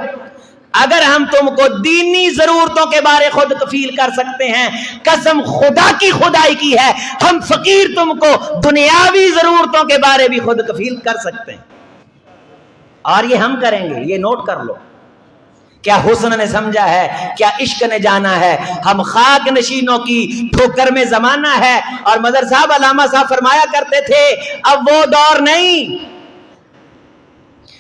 Speaker 1: اگر ہم تم کو دینی ضرورتوں کے بارے خود کفیل کر سکتے ہیں، قسم خدا کی خدائی کی ہے ہم فقیر تم کو دنیاوی ضرورتوں کے بارے بھی خود کفیل کر سکتے ہیں، اور یہ ہم کریں گے۔ یہ نوٹ کر لو، کیا حسن نے سمجھا ہے، کیا عشق نے جانا ہے۔ ہم خاک نشینوں کی ٹھوکر میں زمانہ ہے، اور مدر صاحب علامہ صاحب فرمایا کرتے تھے اب وہ دور نہیں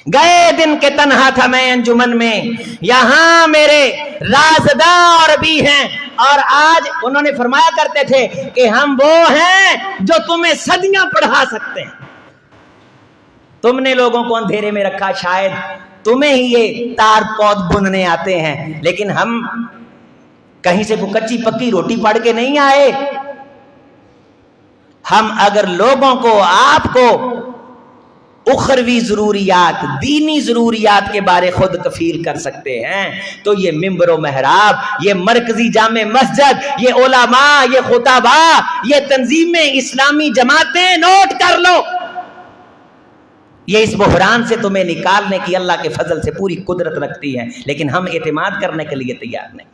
Speaker 1: گئے دن کے تنہا تھا میں انجمن میں، یہاں میرے رازدار بھی ہیں، اور آج انہوں نے فرمایا کرتے تھے کہ ہم وہ ہیں جو تمہیں صدیاں پڑھا سکتے ہیں۔ تم نے لوگوں کو اندھیرے میں رکھا، شاید تمہیں ہی یہ تار پود بننے آتے ہیں، لیکن ہم کہیں سے کوئی کچی پکی روٹی پڑھ کے نہیں آئے۔ ہم اگر لوگوں کو، آپ کو اخروی ضروریات، دینی ضروریات کے بارے خود کفیل کر سکتے ہیں تو یہ ممبر و محراب، یہ مرکزی جامع مسجد، یہ علماء، یہ خطبا، یہ تنظیمیں، اسلامی جماعتیں، نوٹ کر لو، یہ اس بحران سے تمہیں نکالنے کی اللہ کے فضل سے پوری قدرت رکھتی ہے، لیکن ہم اعتماد کرنے کے لیے تیار نہیں۔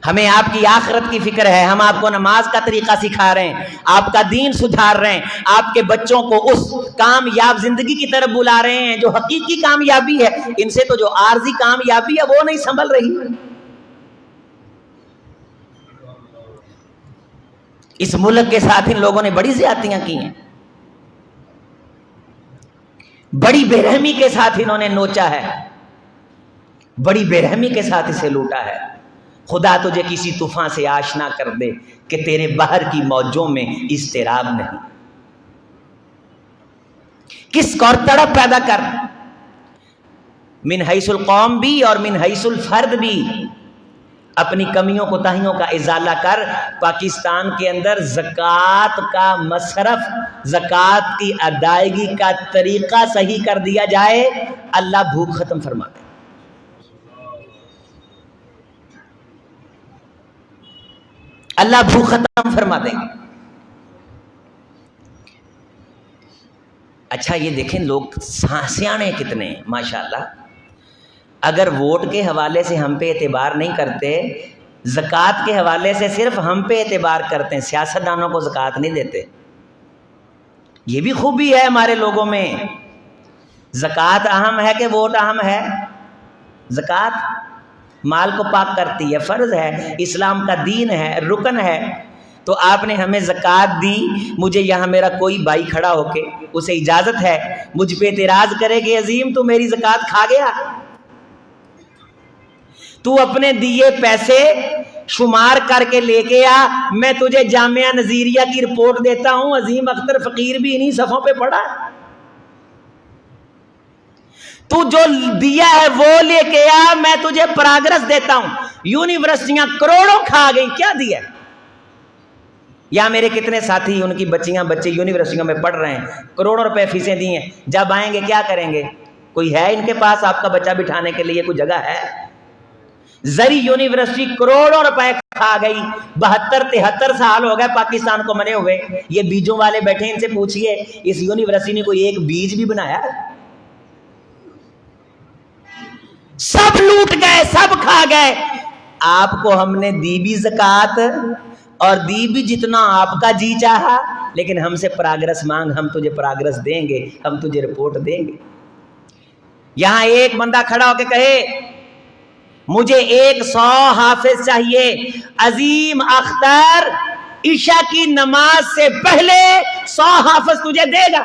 Speaker 1: ہمیں آپ کی آخرت کی فکر ہے، ہم آپ کو نماز کا طریقہ سکھا رہے ہیں، آپ کا دین سدھار رہے ہیں، آپ کے بچوں کو اس کامیاب زندگی کی طرف بلا رہے ہیں جو حقیقی کامیابی ہے۔ ان سے تو جو عارضی کامیابی ہے وہ نہیں سنبھل رہی۔ اس ملک کے ساتھ ان لوگوں نے بڑی زیادتیاں کی ہیں، بڑی بے رحمی کے ساتھ انہوں نے نوچا ہے، بڑی بے رحمی کے ساتھ اسے لوٹا ہے۔ خدا تجھے کسی طوفان سے آشنا کر دے کہ تیرے بحر کی موجوں میں اضطراب نہیں، کس کو تڑپ پیدا کر، من حیث القوم بھی اور من حیث الفرد بھی اپنی کمیوں کوتاہیوں کا ازالہ کر۔ پاکستان کے اندر زکوٰۃ کا مصرف، زکوٰۃ کی ادائیگی کا طریقہ صحیح کر دیا جائے، اللہ بھوک ختم فرما دے۔ اللہ بھوک ختم فرما دیں گے۔ اچھا یہ دیکھیں لوگ سیانے کتنے ہیں ماشاءاللہ، اگر ووٹ کے حوالے سے ہم پہ اعتبار نہیں کرتے، زکوٰۃ کے حوالے سے صرف ہم پہ اعتبار کرتے ہیں، سیاستدانوں کو زکوٰۃ نہیں دیتے۔ یہ بھی خوبی ہے ہمارے لوگوں میں، زکوٰۃ اہم ہے کہ ووٹ اہم ہے؟ زکوٰۃ مال کو پاک کرتی ہے، فرض ہے، اسلام کا دین ہے، رکن ہے۔ تو آپ نے ہمیں زکوٰۃ دی، مجھے یہاں میرا کوئی بھائی کھڑا ہو کے، اسے اجازت ہے مجھ پہ اعتراض کرے کہ عظیم تو میری زکوٰۃ کھا گیا، تو اپنے دیے پیسے شمار کر کے لے کے آ، میں تجھے جامعہ نظیریہ کی رپورٹ دیتا ہوں، عظیم اختر فقیر بھی انہی صفوں پہ پڑھا ہے۔ تو جو دیا ہے وہ لے کے آ، میں تجھے پراگرس دیتا ہوں۔ یونیورسٹیاں کروڑوں کھا گئی، کیا دیا؟ یا میرے کتنے ساتھی، ان کی بچیاں بچے یونیورسٹیوں میں پڑھ رہے ہیں، کروڑوں روپے فیسیں دی ہیں، جب آئیں گے کیا کریں گے؟ کوئی ہے ان کے پاس آپ کا بچہ بٹھانے کے لیے کوئی جگہ ہے؟ زری یونیورسٹی کروڑوں روپے کھا گئی، 72-73 سال ہو گئے پاکستان کو منے ہوئے۔ یہ بیجوں والے بیٹھے، ان سے پوچھئے اس یونیورسٹی نے کوئی ایک بیج بھی بنایا؟ سب لوٹ گئے، سب کھا گئے۔ آپ کو ہم نے دی بھی زکوٰۃ اور دی بھی جتنا آپ کا جی چاہا، لیکن ہم سے پراگرس مانگ، ہم تجھے پراگرس دیں گے، ہم تجھے رپورٹ دیں گے۔ یہاں ایک بندہ کھڑا ہو کے کہے مجھے 100 حافظ چاہیے، عظیم اختر عشاء کی نماز سے پہلے 100 حافظ تجھے دے گا۔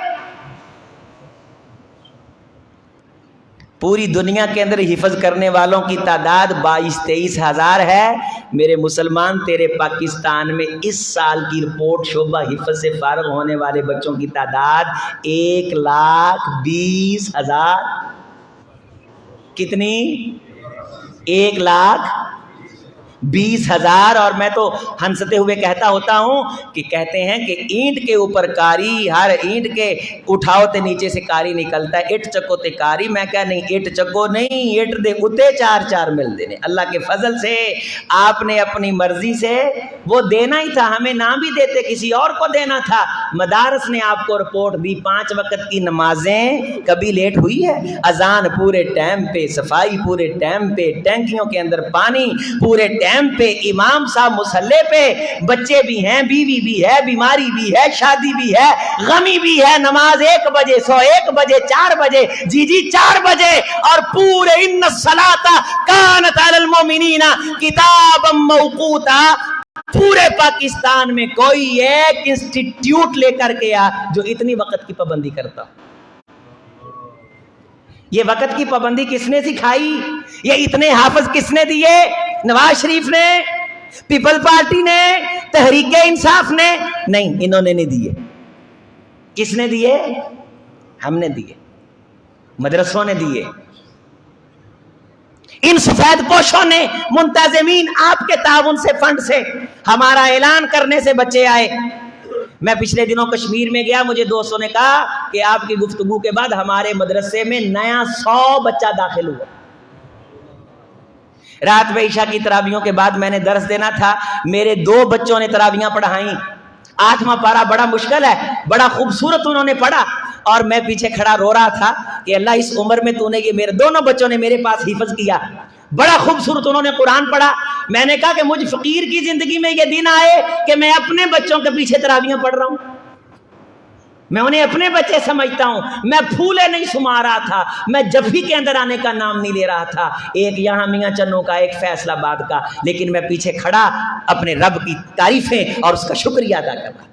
Speaker 1: پوری دنیا کے اندر حفظ کرنے والوں کی تعداد 22-23 ہزار ہے۔ میرے مسلمان، تیرے پاکستان میں اس سال کی رپورٹ شعبہ حفظ سے فارغ ہونے والے بچوں کی تعداد 1,20,000۔ کتنی؟ 1,20,000۔ اور میں تو ہنستے ہوئے کہتا ہوتا ہوں کہ کہتے ہیں کہ اینٹ کے اوپر کاری، ہر اینٹ کے اٹھاؤ تے نیچے سے کاری نکلتا ہے، اٹ چکو تے کاری۔ میں کہا نہیں، اٹ چکو نہیں، اٹ دے اتے 4-4 مل دینے۔ اللہ کے فضل سے آپ نے اپنی مرضی سے وہ دینا ہی تھا، ہمیں نہ بھی دیتے کسی اور کو دینا تھا۔ مدارس نے آپ کو رپورٹ دی، 5 وقت کی نمازیں کبھی لیٹ ہوئی ہے؟ اذان پورے ٹائم پہ، صفائی پورے ٹائم پہ، ٹینکیوں کے اندر پانی پورے ٹائم پہ، امام صاحب مصلی پہ، بچے بھی ہیں، بیوی بھی ہے، بیماری بھی ہے، شادی بھی ہے، غمی بھی ہے، نماز 1 بجے، 1 بجے، 4 بجے، جی 4 بجے، اور پورے ان الصلاۃ کانت علی المؤمنین کتابا موقوتا۔ پورے پاکستان میں کوئی ایک انسٹیٹیوٹ لے کر کے آ جو اتنی وقت کی پابندی کرتا. یہ وقت کی پابندی کس نے سکھائی؟ یہ اتنے حافظ کس نے دیے؟ نواز شریف نے، پیپل پارٹی نے، تحریک انصاف نے؟ نہیں، انہوں نے نہیں دیے. کس نے دیے؟ ہم نے دیے، مدرسوں نے دیے، ان سفید پوشوں نے، منتظمین آپ کے تعاون سے، فنڈ سے. ہمارا اعلان کرنے سے بچے آئے. میں پچھلے دنوں کشمیر میں گیا، مجھے دوستوں نے کہا کہ آپ کی گفتگو کے بعد ہمارے مدرسے میں نیا 100 بچہ داخل ہوا. رات میں عشاء کی تراویحوں کے بعد میں نے درس دینا تھا، میرے 2 بچوں نے تراویحاں پڑھائیں. 8واں پارہ بڑا مشکل ہے، بڑا خوبصورت انہوں نے پڑھا، اور میں پیچھے کھڑا رو رہا تھا کہ اللہ اس عمر میں تو نے یہ میرے دونوں بچوں نے میرے پاس حفظ کیا، بڑا خوبصورت انہوں نے قرآن پڑھا. میں نے کہا کہ مجھ فقیر کی زندگی میں یہ دن آئے کہ میں اپنے بچوں کے پیچھے تراویحاں پڑھ رہا ہوں. میں انہیں اپنے بچے سمجھتا ہوں. میں پھولے نہیں سما رہا تھا، میں جفی کے اندر آنے کا نام نہیں لے رہا تھا، ایک یہاں میاں چنوں کا، ایک فیصل آباد کا، لیکن میں پیچھے کھڑا اپنے رب کی تعریفیں اور اس کا شکریہ ادا کر رہا.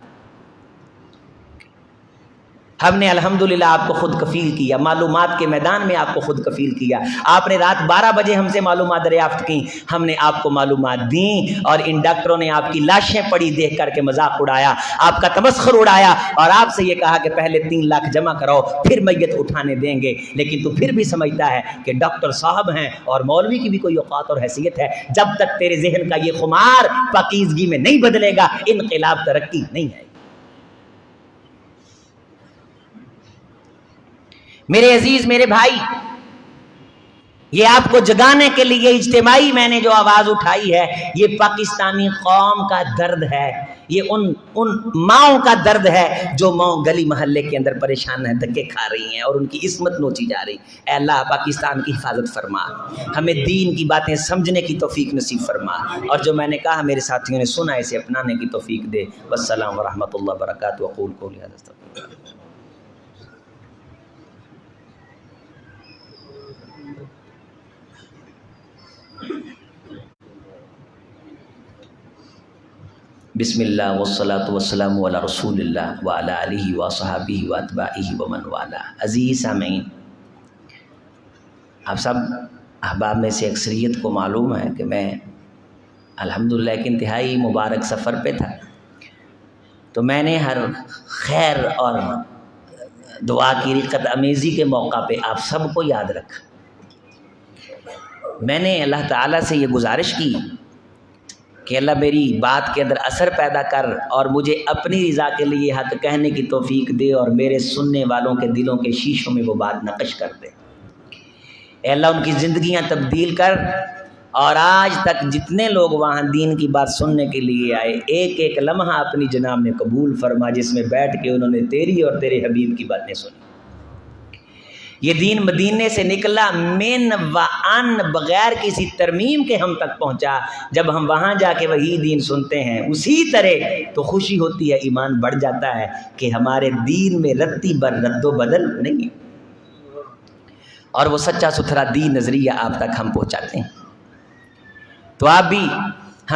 Speaker 1: ہم نے الحمدللہ آپ کو خود کفیل کیا، معلومات کے میدان میں آپ کو خود کفیل کیا. آپ نے رات 12 بجے ہم سے معلومات دریافت کی، ہم نے آپ کو معلومات دیں، اور ان ڈاکٹروں نے آپ کی لاشیں پڑی دیکھ کر کے مذاق اڑایا، آپ کا تمسخر اڑایا، اور آپ سے یہ کہا کہ پہلے 3 لاکھ جمع کرو پھر میت اٹھانے دیں گے. لیکن تو پھر بھی سمجھتا ہے کہ ڈاکٹر صاحب ہیں اور مولوی کی بھی کوئی اوقات اور حیثیت ہے. جب تک تیرے ذہن کا یہ خمار پاکیزگی میں نہیں بدلے گا، انقلاب ترقی نہیں ہے. میرے عزیز، میرے بھائی، یہ آپ کو جگانے کے لیے اجتماعی میں نے جو آواز اٹھائی ہے، یہ پاکستانی قوم کا درد ہے، یہ ان ماؤں کا درد ہے جو ماؤں گلی محلے کے اندر پریشان ہیں، دھکے کھا رہی ہیں اور ان کی عصمت نوچی جا رہی. اے اللہ پاکستان کی حفاظت فرما، ہمیں دین کی باتیں سمجھنے کی توفیق نصیب فرما، اور جو میں نے کہا میرے ساتھیوں نے سنا اسے اپنانے کی توفیق دے. والسلام ورحمۃ اللہ وبرکاتہ. اقول قولی ھذا استغفر اللہ. بسم اللہ والصلاة والسلام علی رسول اللہ وعلی آلہ وصحبہ واتباعہ ومن والا. عزیز سامعین، آپ سب احباب میں سے اکثریت کو معلوم ہے کہ میں الحمدللہ ایک انتہائی مبارک سفر پہ تھا، تو میں نے ہر خیر اور دعا کی رقت امیزی کے موقع پہ آپ سب کو یاد رکھا. میں نے اللہ تعالیٰ سے یہ گزارش کی کہ اللہ میری بات کے اندر اثر پیدا کر اور مجھے اپنی رضا کے لیے حق کہنے کی توفیق دے، اور میرے سننے والوں کے دلوں کے شیشوں میں وہ بات نقش کر دے. اے اللہ ان کی زندگیاں تبدیل کر، اور آج تک جتنے لوگ وہاں دین کی بات سننے کے لیے آئے، ایک ایک لمحہ اپنی جناب میں قبول فرما جس میں بیٹھ کے انہوں نے تیری اور تیرے حبیب کی باتیں سنی. یہ دین مدینے سے نکلا من و ان، بغیر کسی ترمیم کے ہم تک پہنچا. جب ہم وہاں جا کے وہی دین سنتے ہیں اسی طرح تو خوشی ہوتی ہے، ایمان بڑھ جاتا ہے کہ ہمارے دین میں رتی بر رد و بدل نہیں ہے، اور وہ سچا ستھرا دین نظریہ آپ تک ہم پہنچاتے ہیں. تو آپ بھی